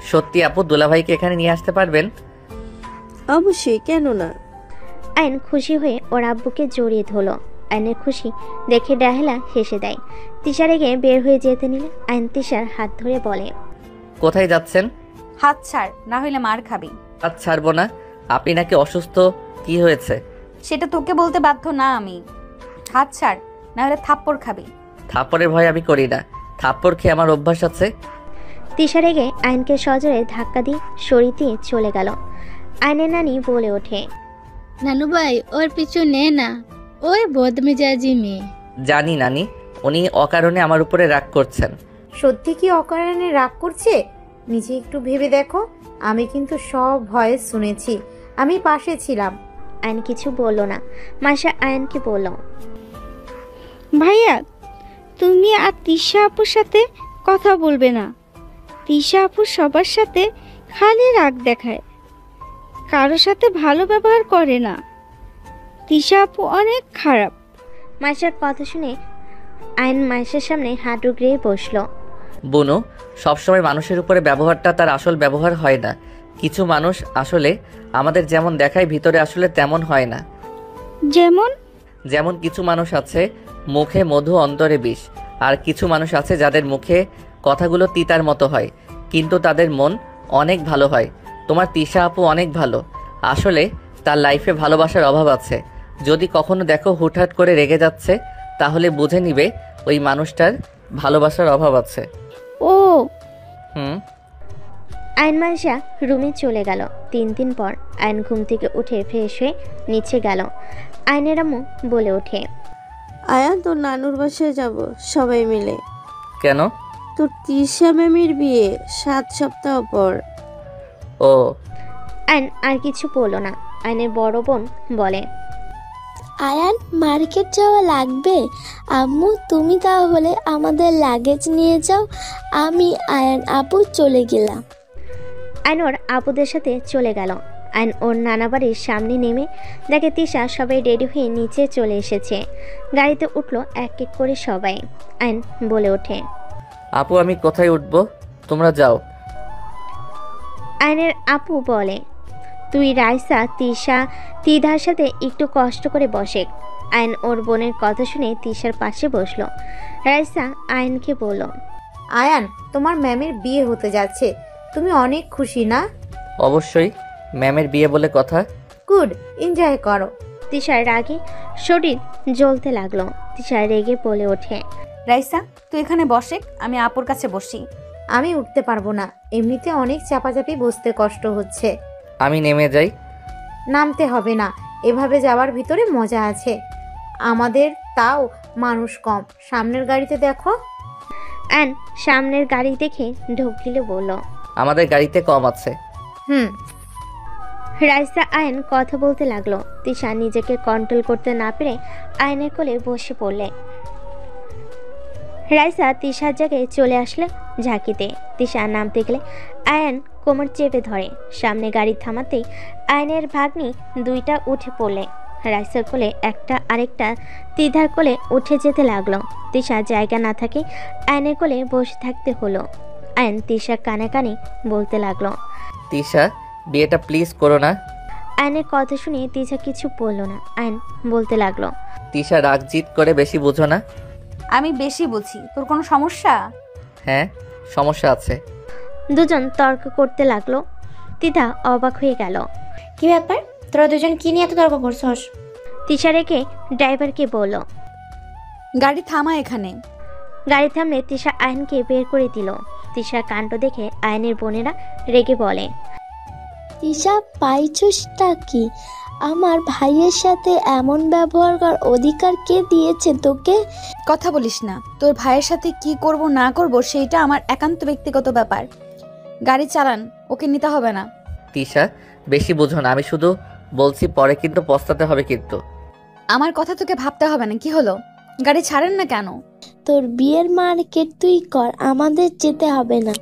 সত্যি আপু দুলাভাইকে এখানে নিয়ে আসতে পারবেন? অবশ্যই, কেন না। আইন খুশি হয়ে ওর আব্বুকে জড়িয়ে ধরলো। আইনের খুশি দেখে ডাহেলা হেসে দেয়। তিশা রেগে বের হয়ে যেতে নিলে আইন তিশার হাত ধরে বলে, কোথায় যাচ্ছেন? হাত ছাড়, না হইলে মার খাবি। হাত ছাড়বো না। আপনি নাকি অসুস্থ? কি হয়েছে? সেটা তোকে বলতে বাধ্য না আমি। হাত ছাড়, না হলে থাপ্পড় খাবি। থাপ্পড়ের ভয় আমি করি না, থাপ্পড় খেয়ে আমার অভ্যাস আছে। তিশা রেগে আইনকে সজোরে ধাক্কা দিয়ে সরিয়ে দিয়ে চলে গেল। আইনের নানি বলে ওঠে, নানু ভাই ওর পিছু নে না, ওই বদমেজাজি মেয়ে। জানি নানি, উনি অকারণে আমার উপরে রাগ করছেন। সত্যি কি অকারণে রাগ করছে? নিজে একটু ভেবে দেখো। আমি কিন্তু সব ভয়েস শুনেছি, আমি পাশে ছিলাম। আইন কিছু বলল না। মাসা আয়নকে বলল, ভাইয়া তুমি আর তিশা আপুর সাথে কথা বলবে না। তিশা আপু সবার সাথে খালি রাগ দেখায়, কারো সাথে ভালো ব্যবহার করে না। তিশা আপু অনেক খারাপ। মাসার কথা শুনে আইন মাসের সামনে হাঁটু গেড়ে বসলো। বুনু, সবসময় মানুষের উপরে ব্যবহারটা তার আসল ব্যবহার হয় না। কিছু মানুষ আসলে আমাদের যেমন দেখায় ভিতরে আসলে তেমন হয় না। যেমন কিছু মানুষ আছে মুখে মধু অন্তরে বিষ, আর কিছু মানুষ আছে যাদের মুখে কথাগুলো তিতার মতো হয় কিন্তু তাদের মন অনেক ভালো হয়। তোমার তিশা আপু অনেক ভালো, আসলে তার লাইফে ভালোবাসার অভাব আছে। যদি কখনো দেখো হুটহাট করে রেগে যাচ্ছে তাহলে বুঝে নিবে ওই মানুষটার ভালোবাসার অভাব আছে। ও আইন মাসা রুমে চলে গেল। 3 দিন পর আইন ঘুম থেকে উঠে ফ্রেশ হয়ে নিচে গেল। আইনের আম্মু বলে ওঠে, আয়ান তোর নানুর বাসায় যাব সবাই মিলে। কেন? তোর তিশা ম্যামের বিয়ে 7 সপ্তাহ পর। ও। আইন আর কিছু বলল না। আইনের বড় বোন বলে, আয়ান মার্কেট যাওয়া লাগবে। আম্মু তুমি তাহলে আমাদের লাগেজ নিয়ে যাও, আমি আয়ান আপু চলে গেলাম। আইন ওর আপুদের সাথে চলে গেল। আইন ওর নানা বাড়ির সামনে নেমে দেখে তিশা সবাই রেডি হয়ে নিচে চলে এসেছে। গাড়িতে উঠলো এক এক করে সবাই। আইন বলে ওঠে, আপু আমি কোথায় উঠবো? তোমরা যাও। আইনের আপু বলে, তুই রাইসা তিশা তিধার সাথে একটু কষ্ট করে বসে। আইন ওর বোনের কথা শুনে তিশার পাশে বসলো। রাইসা আইনকে বলল, আয়ান তোমার ম্যামের বিয়ে হতে যাচ্ছে, তুমি অনেক খুশি না? অবশ্যই, ম্যামের বিয়ে বলে কথা। গুড, এনজয় করো। তিশার রাগে শরীর জ্বলতে লাগলো। তিশা রেগে বলে ওঠে, রাইসা তুই এখানে বসে, আমি আপুর কাছে বসি। আমি উঠতে পারবো না, এমনিতে অনেক চাপাচাপি বসতে কষ্ট হচ্ছে। আমি নেমে যাই। নামতে হবে না, এভাবে যাওয়ার ভিতরে মজা আছে। আমাদের তাও মানুষ কম, সামনের গাড়িতে দেখো। অ্যান সামনের গাড়ি দেখে ঢোক গিলে বলল, আমাদের গাড়িতে কম আছে। রাইসা আয়ন কথা বলতে লাগলো। তিশা নিজেকে কন্ট্রোল করতে না পেরে আয়নের কোলে বসে পড়লে। রাইসা তিশার জায়গায় চলে আসলে ঝাঁকিতে। তিশা নামতে গেলে আয়ন কোমর চেপে ধরে। সামনে গাড়ি থামাতেই আয়নের ভাগ্নি দুইটা উঠে পড়লে। রাইসার কোলে একটা, আরেকটা তিধার কোলে উঠে যেতে লাগলো। তিশা জায়গা না থাকে আয়নের কোলে বসে থাকতে হলো। আয়ন তিশা কানে কানে বলতে লাগলো, তিশা বিয়েটা প্লিজ করো না। আয়নের কথা শুনে তিশা কিছু বলল না। আয়ন বলতে লাগলো, তিশা রাগ জিত করে বেশি বুঝো না। আমি বেশি বুঝি, তোর কোনো সমস্যা? হ্যাঁ সমস্যা আছে। দুজন তর্ক করতে লাগলো। তিধা অবাক হয়ে গেল। কি ব্যাপার, তোরা দুজন কি নিয়ে এত তর্ক করছস? তিশা রেখে ড্রাইভারকে বলল, গাড়ি থামা এখানে। গাড়ি থামলে তিশা আয়নকে বের করে দিল। তিশার কাণ্ড দেখে আয়নের বোনেরা রেগে বলে, তিশা পাইছসটা কি? আমার ভাইয়ের সাথে এমন ব্যবহার করার অধিকার কে দিয়েছে তোকে? কথা বলিস না, তোর ভাইয়ের সাথে কি করব না করব সেইটা আমার একান্ত ব্যক্তিগত ব্যাপার। গাড়ি চালান, ওকে নিতে হবে না। তিশা বেশি বুঝো না, আমি শুধু বলছি পরে কিন্তু পস্তাতে হবে কিন্তু। আমার কথা তোকে ভাবতে হবে না। কি হলো, গাড়ি ছাড়েন না কেন? তোর বিয়ের মার্কেট তুই কর, আমাদের যেতে হবে না।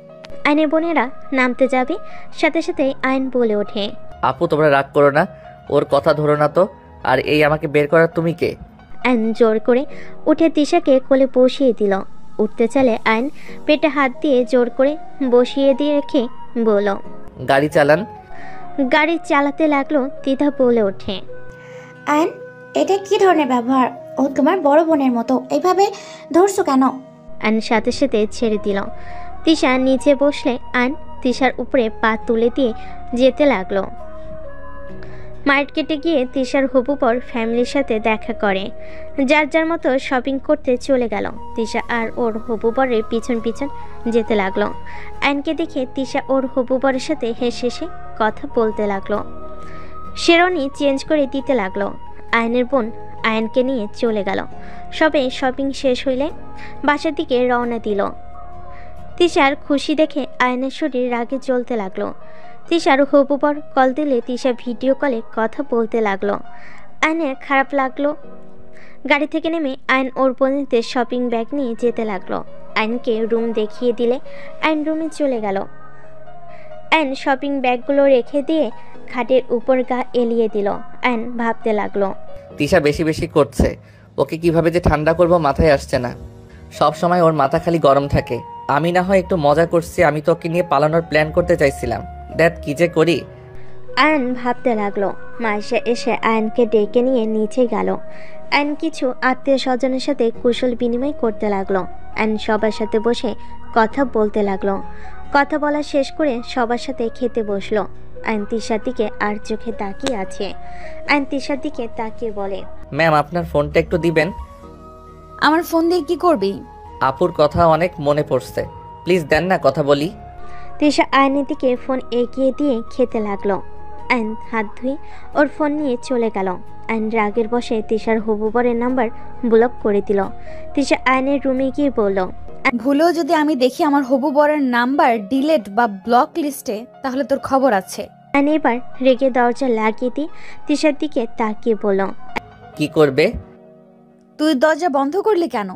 আইনের বোনেরা নামতে যাবে, সাথে সাথে আইন বলে ওঠে, আপু তোমরা রাগ করো না, ওর কথা ধরো না তো। আর এই আমাকে বের করার তুমি কে? আয়ন জোর করে উঠে তিশাকে কোলে বসিয়ে দিল। উঠতে চালে আয়ন পেটে হাত দিয়ে জোর করে বসিয়ে দিয়ে রেখে বলল, গাড়ি চালান। গাড়ি চালাতে লাগলো। তিথা বলে ওঠে, আয়ন, এটা কি ধরনের ব্যবহার? ও তোমার বড় বোনের মতো, এইভাবে ধরছো কেন? আয়ন সাথে সাথে ছেড়ে দিল। তিশা নিচে বসলে আয়ন তিশার উপরে পা তুলে দিয়ে যেতে লাগলো। মার্কেটে গিয়ে তিশার হবু বর ফ্যামিলির সাথে দেখা করে। যার যার মতো শপিং করতে চলে গেল। তিশা আর ওর হবু বরের পিছন পিছন যেতে লাগলো। আয়নকে দেখে তিশা ওর হবু বরের সাথে হেসে হেসে কথা বলতে লাগলো। শেরওয়ানি চেঞ্জ করে দিতে লাগলো। আয়নের বোন আয়নকে নিয়ে চলে গেল। সবে শপিং শেষ হইলে বাসার দিকে রওনা দিল। তিশার খুশি দেখে আয়নের শরীর রাগে জ্বলতে লাগলো। তিশার হবু বর কল দিলে তিশা ভিডিও কলে কথা বলতে লাগলো। আয়নের খারাপ লাগলো। গাড়ি থেকে নেমে আয়ন ওর বোনদের শপিং ব্যাগ নিয়ে যেতে লাগলো। আয়নকে রুম দেখিয়ে দিলে আয়ন রুমে চলে গেল। আয়ন শপিং ব্যাগগুলো রেখে দিয়ে খাটের উপর গা এলিয়ে দিল। আয়ন ভাবতে লাগলো, তিশা বেশি বেশি করছে। ওকে কিভাবে যে ঠান্ডা করব মাথায় আসছে না। সব সময় ওর মাথা খালি গরম থাকে। আমি না হয় একটু মজা করছি, আমি তো ওকে নিয়ে পালানোর প্ল্যান করতে চাইছিলাম। দ্যাট কি যে করি। আয়ন ভাবতে লাগলো। মাইশা এসে আয়নকে ডেকে নিয়ে নিচে গেল। আয়ন কিছু আত্মীয় স্বজনের সাথে কুশল বিনিময় করতে লাগলো। আয়ন সবার সাথে বসে কথা বলতে লাগলো। কথা বলা শেষ করে সবার সাথে খেতে বসলো। আয়ন তিশার দিকে আর চোখে তাকিয়ে আছে। আয়ন তিশার দিকে তাকিয়ে বলে, ম্যাম আপনার ফোনটা একটু দিবেন। আমার ফোন দিয়ে কি করবি? আপুর কথা অনেক মনে পড়ছে, প্লিজ দেন না, কথা বলি। তিশা আয়নের দিকে ফোন এগিয়ে দিয়ে খেতে লাগলো। আয়ন হাত ধুয়ে ওর ফোন নিয়ে চলে গেল। আয়ন রাগের বসে তিশার হবু বরের নাম্বার ব্লক করে দিল। তিশা আয়নের রুমে গিয়ে বলল, ভুলেও যদি আমি দেখি আমার হবু বরের নাম্বার ডিলেট বা ব্লক লিস্টে, তাহলে তোর খবর আছে। আয়ন এবার রেগে দরজা লাগিয়ে দিয়ে তিশার দিকে তাকিয়ে বলল, কি করবে? তুই দরজা বন্ধ করলি কেন?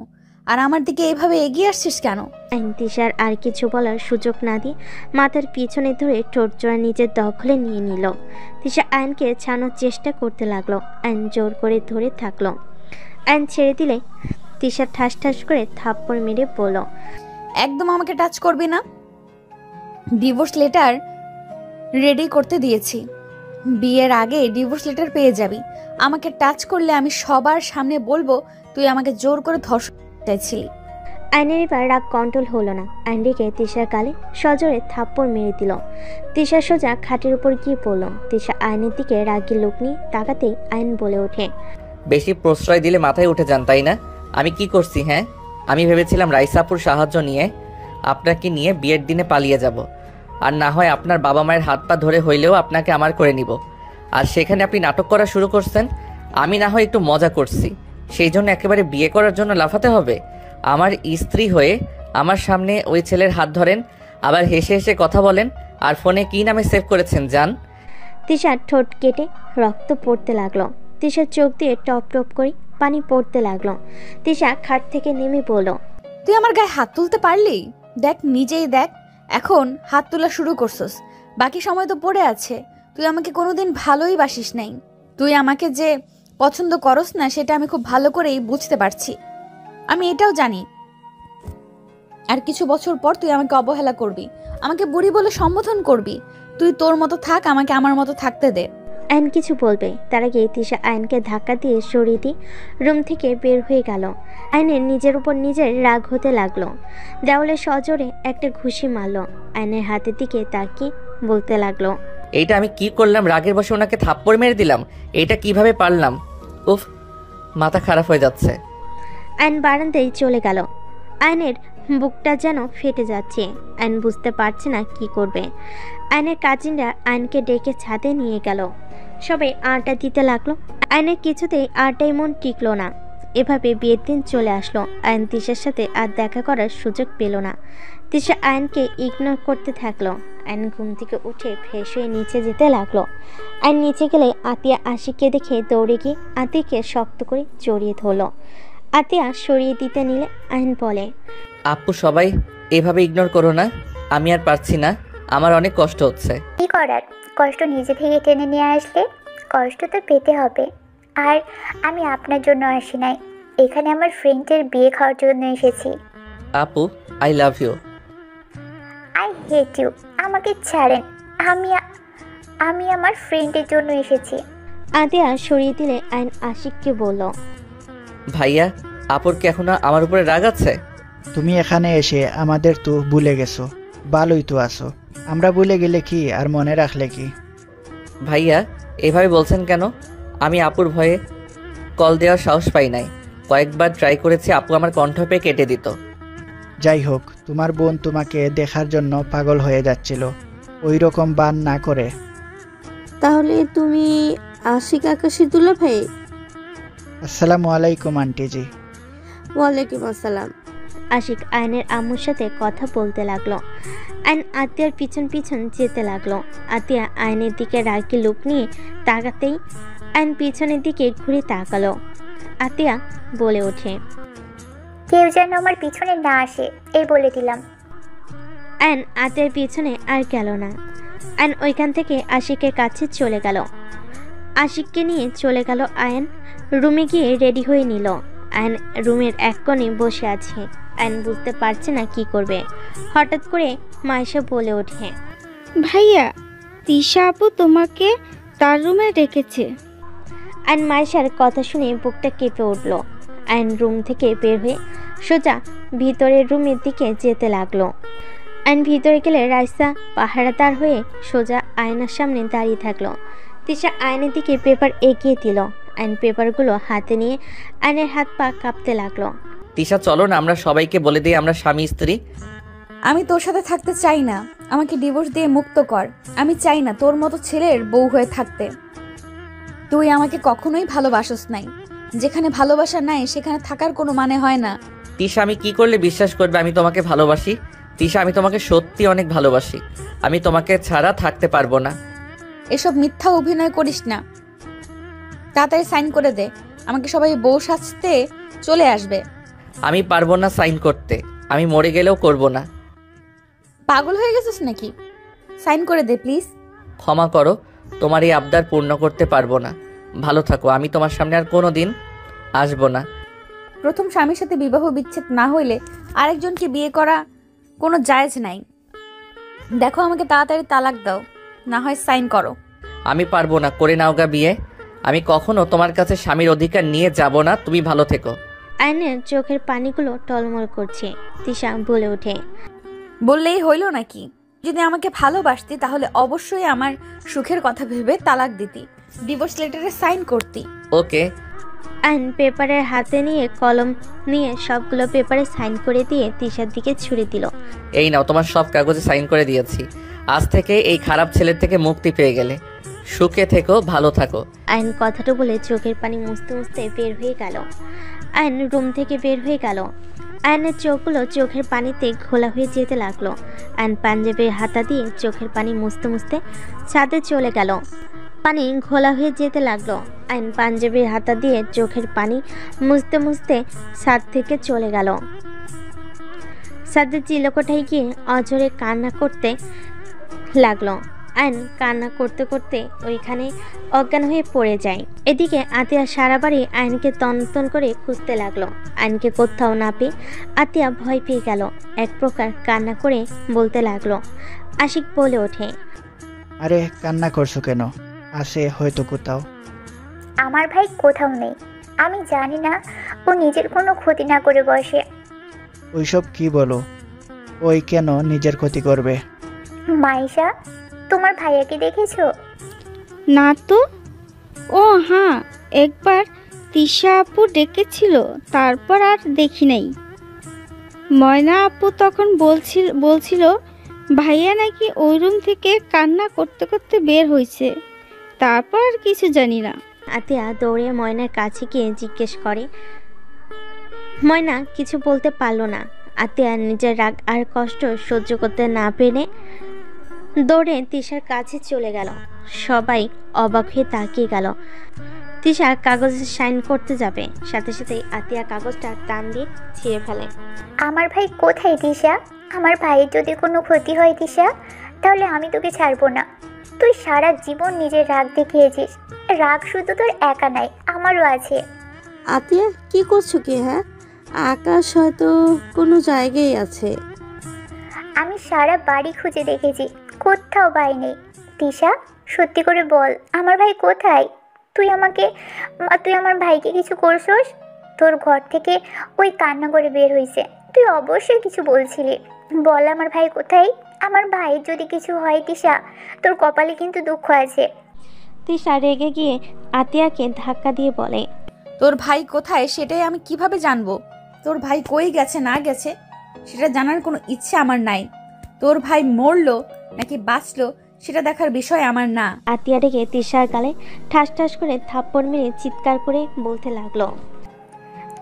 আর আমার দিকে এভাবে এগিয়ে আসছিস কেন? আয়ন তিশার আর কিছু বলার সুযোগ না দিয়ে মাথার পিছনে ধরে ঠোঁট জোড়া নিজের দখলে নিয়ে নিল। তিশা আয়নকে ছাড়ানোর চেষ্টা করতে লাগলো। আয়ন জোর করে ধরে থাকলো। আয়ন ছেড়ে দিলে তিশা ঠাস ঠাস করে থাপ্পড় মেরে বলল, একদম আমাকে টাচ করবি না। ডিভোর্স লেটার রেডি করতে দিয়েছি, বিয়ের আগে ডিভোর্স লেটার পেয়ে যাবি। আমাকে টাচ করলে আমি সবার সামনে বলবো তুই আমাকে জোর করে ধর্ষণ চাইছিলি। আয়নের এবার রাগ কন্ট্রোল হলো না। আয়ন রেগে তিশার গালে সজোরে থাপ্পড় মেরে দিল। তিশা সোজা খাটের উপর গিয়ে পড়ল। তিশা আয়নের দিকে রাগি লোক নিয়ে তাকাতেই আয়ন বলে ওঠে, বেশি প্রশ্রয় দিলে মাথায় উঠে যান তাই না? আমি কি করছি? হ্যাঁ, আমি ভেবেছিলাম রাইসাপুর সাহায্য নিয়ে আপনাকে নিয়ে বিয়ের দিনে পালিয়ে যাব, আর না হয় আপনার বাবা মায়ের হাত পা ধরে হইলেও আপনাকে আমার করে নিব। আর সেখানে আপনি নাটক করা শুরু করছেন। আমি না হয় একটু মজা করছি, সেই জন্য একেবারে বিয়ে করার জন্য লাফাতে হবে? আমার স্ত্রী হয়ে আমার সামনে ওই ছেলের হাত ধরেন, আবার হেসে হেসে কথা বলেন, আর ফোনে কি নামে সেভ করেছেন জান? তিশার ঠোঁট কেটে রক্ত পড়তে লাগলো। তিশার চোখ দিয়ে টপ টপ করে পানি পড়তে লাগলো। তিশা খাট থেকে নেমে বলল, তুই আমার গায়ে হাত তুলতে পারলি? দেখ, নিজেই দেখ, এখন হাত তোলা শুরু করছস। বাকি সময় তো পড়ে আছে। তুই আমাকে কোনোদিন ভালোই বাসিস নাই। তুই আমাকে যে পছন্দ করস না সেটা আমি খুব ভালো করেই বুঝতে পারছি। আমি এটাও জানি আর কিছু বছর পর তুই আমাকে অবহেলা করবি, আমাকে বুড়ি বলে সম্বোধন করবি। তুই তোর মতো থাক, আমাকে আমার মতো থাকতে দে। আয়ন কিছু বলবে তার আগে তিশা আয়নকে ধাক্কা দিয়ে সরিয়ে দিয়ে রুম থেকে বের হয়ে গেল। আয়নের নিজের উপর নিজের রাগ হতে লাগলো। দেওয়ালে সজোরে একটা ঘুষি মারল। আয়নের হাতের দিকে তাকিয়ে বলতে লাগলো, এইটা আমি কি করলাম? রাগের বসে ওনাকে থাপ্পড় মেরে দিলাম। এইটা কিভাবে পারলাম? উফ, মাথা খারাপ হয়ে যাচ্ছে। আয়ন বারান্দায় চলে গেল। আয়নের বুকটা যেন ফেটে যাচ্ছে। আয়ন বুঝতে পারছে না কি করবে। আয়নের কাজিনরা আয়নকে ডেকে ছাদে নিয়ে গেল। সবাই আড্ডা দিতে লাগলো। আয়নের কিছুতেই আড্ডায় মন টিকলো না। এভাবে বিয়ের দিন চলে আসলো। আয়ন তিশার সাথে আর দেখা করার সুযোগ পেল না। তিশা আয়নকে ইগনোর করতে থাকলো। আয়ন ঘুম থেকে উঠে ফ্রেশ হয়ে নিচে যেতে লাগলো। আয়ন নিচে গেলে আতিয়া আশিককে দেখে দৌড়ে গিয়ে আতিকে শক্ত করে জড়িয়ে ধরলো। আতিয়া সরিয়ে দিতে নিলে আয়ন বলে, আপু সবাই এভাবে ইগনোর করো না, আমি আর পারছি না, আমার অনেক কষ্ট হচ্ছে। কি করার, কষ্ট নিজে থেকে টেনে নিয়ে আসলে কষ্ট তো পেতে হবে। আর আমি আপনার জন্য আসি নাই, এখানে আমার ফ্রেন্ডের বিয়ে খাওয়ার জন্য এসেছি। আপু, I love you. I hate you. আমাকে ছাড়েন, আমি আমার ফ্রেন্ডের জন্য এসেছি। আতিয়া সরিয়ে দিলে আইন আশিককে বলল, ভাইয়া, আপুর কি এখনো আমার উপরে রাগ আছে? তুমি এখানে এসে আমাদের তো ভুলে গেছো। ভালোই তো আছো। আমরা ভুলে গেলে কি আর মনে রাখলে কি? ভাইয়া, এভাবে বলছেন কেন? আমি আপুর ভয়ে কল দেওয়ার সাহস পাই নাই। কয়েকবার ট্রাই করেছি, আপু আমার কণ্ঠ পেয়ে কেটে দিত। যাই হোক, তোমার বোন তোমাকে দেখার জন্য পাগল হয়ে যাচ্ছিল। ওই রকম বান না করে। তাহলে তুমি আশিক আকাশের দুলাভাই? আসসালামু আলাইকুম আন্টিজি। ওয়ালাইকুম আসসালাম। আশিক আয়নের আম্মুর সাথে কথা বলতে লাগলো। আয়ন আতিয়ার পিছন পিছন যেতে লাগলো। আতিয়া আয়নের দিকে রাগি লুক নিয়ে তাকাতেই আয়ন পিছনের দিকে ঘুরে তাকালো। আতিয়া বলে ওঠে, কেউ যেন আমার পিছনে না আসে, এই বলে দিলাম। আয়ন আতিয়ার পিছনে আর গেল না। আয়ন ওইখান থেকে আশিকের কাছে চলে গেল। আশিককে নিয়ে চলে গেল আয়ন। রুমে গিয়ে রেডি হয়ে নিল। আয়ন রুমের এক কোণে বসে আছে। আয়ন বুঝতে পারছে না কি করবে। হঠাৎ করে মাইশা বলে ওঠে, ভাইয়া, তিশা আপু তোমাকে তার রুমে ডেকেছে। আয়ন মাইশার কথা শুনে বুকটা কেঁপে উঠল। আয়ন রুম থেকে বের হয়ে সোজা ভিতরের রুমের দিকে যেতে লাগলো। আয়ন ভিতরে গেলে রাইসা পাহারাদার হয়ে সোজা আয়নার সামনে দাঁড়িয়ে থাকলো। তিশা আয়নের দিকে পেপার এগিয়ে দিল। আয়ন পেপারগুলো হাতে নিয়ে আয়নের হাত পা কাঁপতে লাগলো। তিশা, চলো না আমরা সবাইকে বলে দিই আমরা স্বামী স্ত্রী। আমি তোর সাথে থাকতে চাই না। আমাকে ডিভোর্স দিয়ে মুক্ত কর। আমি চাই না তোর মতো ছেলের বউ হয়ে থাকতে। তুই আমাকে কখনোই ভালোবাসস নাই। যেখানে ভালোবাসা নাই সেখানে থাকার কোনো মানে হয় না। তিশা, আমি কি করলে বিশ্বাস করবে আমি তোমাকে ভালোবাসি? তিশা, আমি তোমাকে সত্যি অনেক ভালোবাসি। আমি তোমাকে ছাড়া থাকতে পারবো না। এসব মিথ্যা অভিনয় করিস না। তাড়াতাড়ি সাইন করে দে, আমাকে সবাই বউ সাজতে চলে আসবে। আমি পারবো না সাইন করতে। আমি মরে গেলেও করব না। পাগল হয়ে গেছিস নাকি? সাইন করে দে প্লিজ। ক্ষমা করো, তোমার এই আবদার পূর্ণ করতে পারবো না। ভালো থাকো, আমি তোমার সামনে আর কোনো দিন আসবো না। প্রথম স্বামীর সাথে বিবাহ বিচ্ছেদ না হইলে আরেকজনকে বিয়ে করা কোনো জায়েজ নাই। দেখো, আমাকে তাড়াতাড়ি তালাক দাও, না হয় সাইন করো। আমি পারবো না, করে নাও গা বিয়ে। আমি কখনো তোমার কাছে স্বামীর অধিকার নিয়ে যাব না। তুমি ভালো থেকো। আয়নের চোখের পানিগুলো টলমল করছে। তিশা বলে ওঠে, বললেই হইল নাকি? যদি আমাকে ভালোবাসতি তাহলে অবশ্যই আমার সুখের কথা ভেবে তালাক দিতি, ডিভোর্স লেটারে সাইন করতি। ওকে। আয়ন পেপারের হাতে নিয়ে কলম নিয়ে সবগুলো পেপারে সাইন করে দিয়ে তিশার দিকে ছুড়ে দিল। এই নাও, তোমার সব কাগজে সাইন করে দিয়েছি। আজ থেকে এই খারাপ ছেলের থেকে মুক্তি পেয়ে গেলে। সুখে থেকো, ভালো থাকো। আয়ন কথাটা বলে চোখের পানি মুছতে মুছতে বের হয়ে গেল। আয়ন রুম থেকে বের হয়ে গেল। আয়নের চোখগুলো চোখের পানিতে ঘোলা হয়ে যেতে লাগলো। আয়ন পাঞ্জাবের হাতা দিয়ে চোখের পানি মুছতে মুছতে ছাদে চলে গেল। পানি ঘোলা হয়ে যেতে লাগলো। আয়ন পাঞ্জাবের হাতা দিয়ে চোখের পানি মুছতে মুছতে ছাদ থেকে চলে গেল। ছাদের চিলকোঠায় গিয়ে অঝরে কান্না করতে লাগলো। আয়ন কান্না করতে করতে ওইখানে অজ্ঞান হয়ে পড়ে যায়। এদিকে আতিয়া সারা বাড়ি আয়নকে তন্ন করে খুঁজতে লাগলো। আয়নকে কোথাও না পেয়ে আতিয়া ভয় পেয়ে গেল। এক প্রকার কান্না করে বলতে লাগলো। আশিক বলে ওঠে, আরে কান্না করছো কেন? আসে হয়তো কোথাও। আমার ভাই কোথাও নেই। আমি জানি না ও নিজের কোনো ক্ষতি না করে বসে। ওইসব কি বলো? ওই কেন নিজের ক্ষতি করবে? মাইশা, তোমার ভাইয়াকে দেখেছো? না তো। ও হ্যাঁ, একবার তিশা আপু ডেকেছিল, তারপর আর দেখি নাই। ময়না আপু তখন বলছিল ভাইয়া নাকি ওই রুম থেকে কান্না করতে করতে বের হয়েছে। তারপর আর কিছু জানি না। আতিয়া দৌড়ে ময়নার কাছে গিয়ে জিজ্ঞেস করে। ময়না কিছু বলতে পারলো না। আতিয়া নিজের রাগ আর কষ্ট সহ্য করতে না পেরে দৌড়ে তিশার কাছে চলে গেল। সবাই অবাক হয়ে তাকিয়ে গেল। তিশা কাগজে সাইন করতে যাবে, সাথে সাথে আতিয়া কাগজটা টান দিয়ে ছিঁড়ে ফেলে। আমার ভাই কোথায় তিশা? আমার ভাইয়ের যদি কোনো ক্ষতি হয় তিশা, তাহলে আমি তোকে ছাড়বো না। তুই সারা জীবন নিজের রাগ দেখিয়েছিস। রাগ শুধু তোর একা নাই, আমারও আছে। আতিয়া কি করছো কি? হ্যাঁ, আকাশ হয়তো কোনো জায়গায় আছে। আমি সারা বাড়ি খুঁজে দেখেছি, কোথাও ভাই নেই। তিশা, সত্যি করে বল, আমার ভাই কোথায়? তুই আমার ভাইকে কিছু করছস? তোর ঘর থেকে ওই কান্না করে বের হয়েছে, তুই অবশ্যই কিছু বলছিলি। বল আমার ভাই কোথায়? আমার ভাইয়ের যদি কিছু হয় তিশা, তোর কপালে কিন্তু দুঃখ আছে। তিশা রেগে গিয়ে আতিয়াকে ধাক্কা দিয়ে বলে, তোর ভাই কোথায় সেটাই আমি কিভাবে জানবো? তোর ভাই কই গেছে না গেছে সেটা জানার কোনো ইচ্ছে আমার নাই। তোর ভাই মরলো নাকি বাঁচলো সেটা দেখার বিষয় আমার না। আতিয়া রেগে তিশার গালে ঠাস ঠাস করে থাপ্পড় মেরে চিৎকার করে বলতে লাগলো,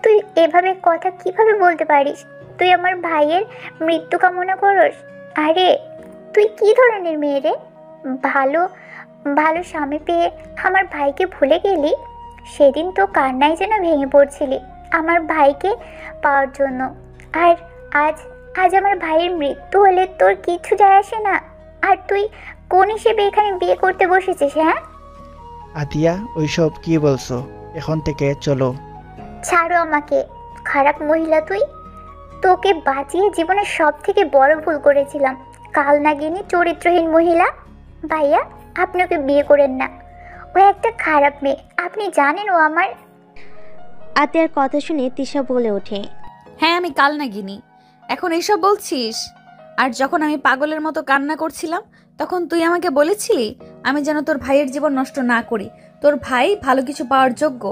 তুই এভাবে কথা কিভাবে বলতে পারিস? তুই আমার ভাইয়ের মৃত্যু কামনা করস? আরে তুই কি ধরনের মেয়ে রে? ভালো ভালো স্বামী পেয়ে আমার ভাইকে ভুলে গেলি? সেদিন তো কান্নায় যেন ভেঙে পড়ছিলি আমার ভাইকে পাওয়ার জন্য। আর আজ আজ আমার ভাইয়ের মৃত্যু হলে তোর কিছু যায় আসে না। আর তুই কোন হিসেবে এখানে বিয়ে করতে বসেছিস? হ্যাঁ আতিয়া, ওইসব কি বলছো? এখন থেকে চলো। ছাড়ো আমাকে, খারাপ মহিলা তুই। তোকে বাঁচিয়ে জীবনের সব থেকে বড় ভুল করেছিলাম। কাল নাগিনী চরিত্রহীন মহিলা। ভাইয়া, আপনি ওকে বিয়ে করেন না, ও একটা খারাপ মেয়ে। আপনি জানেন ও আমার। আতিয়ার কথা শুনে তিশা বলে ওঠে, হ্যাঁ আমি কাল নাগিনি, এখন এইসব বলছিস? আর যখন আমি পাগলের মতো কান্না করছিলাম তখন তুই আমাকে বলেছিলি আমি যেন তোর ভাইয়ের জীবন নষ্ট না করি। তোর ভাই ভালো কিছু পাওয়ার যোগ্য।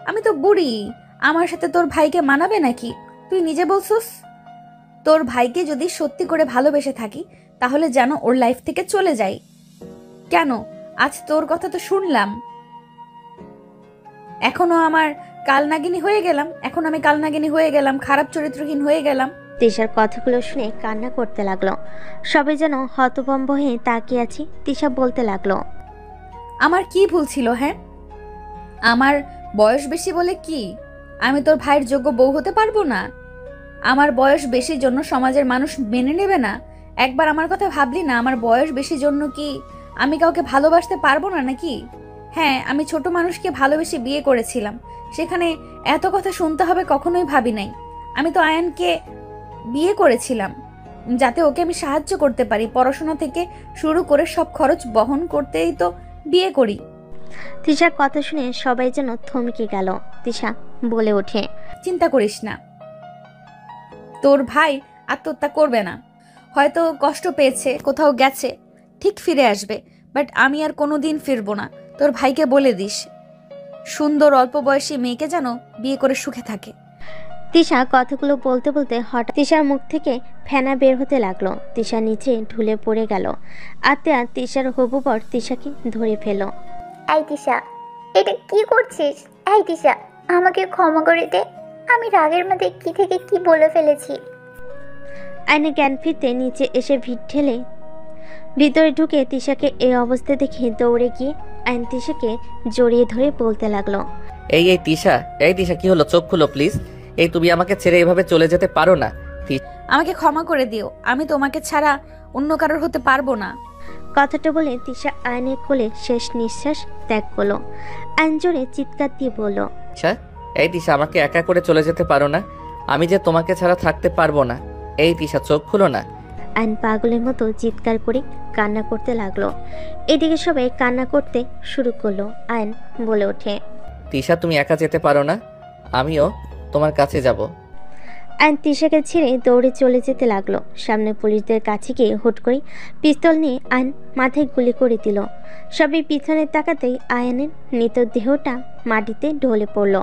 আমি তো বুড়ি, আমার সাথে তোর ভাইকে মানাবে নাকি? তুই নিজে বলছিস তোর ভাইকে যদি সত্যি করে ভালোবেসে থাকি তাহলে যেন ওর লাইফ থেকে চলে যাই। কেন? আজ তোর কথা তো শুনলাম, এখনো আমার কালনাগিনী হয়ে গেলাম। এখন আমি কালনাগিনী হয়ে গেলাম, খারাপ চরিত্রহীন হয়ে গেলাম। তিশার কথাগুলো শুনে কান্না করতে লাগলো। সবাই যেন হতভম্ব হয়ে তাকিয়ে আছে। তিশা বলতে লাগলো, আমার কি ভুল ছিল? হ্যাঁ, আমার বয়স বেশি বলে কি আমি তোর ভাইয়ের যোগ্য বউ হতে পারবো না? আমার বয়স বেশির জন্য সমাজের মানুষ মেনে নেবে না? একবার আমার কথা ভাবলি না? আমার বয়স বেশির জন্য কি আমি কাউকে ভালোবাসতে পারবো না নাকি? হ্যাঁ, আমি ছোট মানুষকে ভালোবেসে বিয়ে করেছিলাম, সেখানে এত কথা শুনতে হবে কখনোই ভাবি নাই। আমি তো আয়ানকে বিয়ে করেছিলাম যাতে ওকে আমি সাহায্য করতে পারি, পড়াশোনা থেকে শুরু করে সব খরচ বহন করতেই তো বিয়ে করি। তিশার কথা শুনে সবাই যেন থমকে গেল। তিশা বলে ওঠে, চিন্তা করিস না, তোর ভাই আত্মহত্যা করবে না। হয়তো কষ্ট পেয়েছে, কোথাও গেছে, ঠিক ফিরে আসবে। বাট আমি আর কোনোদিন ফিরবো না। তোর ভাইকে বলে দিস সুন্দর অল্প বয়সী মেয়েকে যেন বিয়ে করে সুখে থাকে। তিশা কথাগুলো বলতে বলতে হঠাৎ তিশার মুখ থেকে ফেনা বের হতে লাগলো। তিশা নিচে ঢুলে পড়ে গেল। আতিয়া তিশার হবু বর তিশাকে ধরে ফেল। এই তিশা, এটা কি করছিস? এই তিশা, আমাকে ক্ষমা করে দে। আমি রাগের মধ্যে কি থেকে কি বলে ফেলেছি। আয়নে জ্ঞান ফিরতে নিচে এসে ভিড় ঠেলে ভিতরে ঢুকে তিশাকে এই অবস্থা দেখে দৌড়ে গিয়ে আইন তিশাকে জড়িয়ে ধরে বলতে লাগলো, এই তিশা কি হলো? চোখ খুলো প্লিজ। এই তুমি আমাকে ছেড়ে এভাবে চলে যেতে পারো না। আমাকে ক্ষমা করে দিও, আমি তোমাকে ছাড়া অন্য কারোর হতে পারবো না। কথাটা বলে তিশা আয়নের কোলে শেষ নিঃশ্বাস ত্যাগ করলো। আইন জোরে চিৎকার দিয়ে বলল, এই তিশা আমাকে একা করে চলে যেতে পারো না? আমি যে তোমাকে ছাড়া থাকতে পারবো না। এই তিশা চোখ খুলো না। আইন পাগলের মতো চিৎকার করে কান্না করতে লাগলো। এদিকে সবাই কান্না করতে শুরু করলো। আইন বলে ওঠে, তিশা তুমি একা যেতে পারো না, আমিও তোমার কাছে যাব। আইন তিশাকে ছেড়ে দৌড়ে চলে যেতে লাগলো। সামনে পুলিশদের কাছে গিয়ে হুট করে পিস্তল নিয়ে আইন মাথায় গুলি করে দিল। সবাই পিছনে তাকাতেই আয়নের মৃতদেহটা মাটিতে ঢলে পড়ল।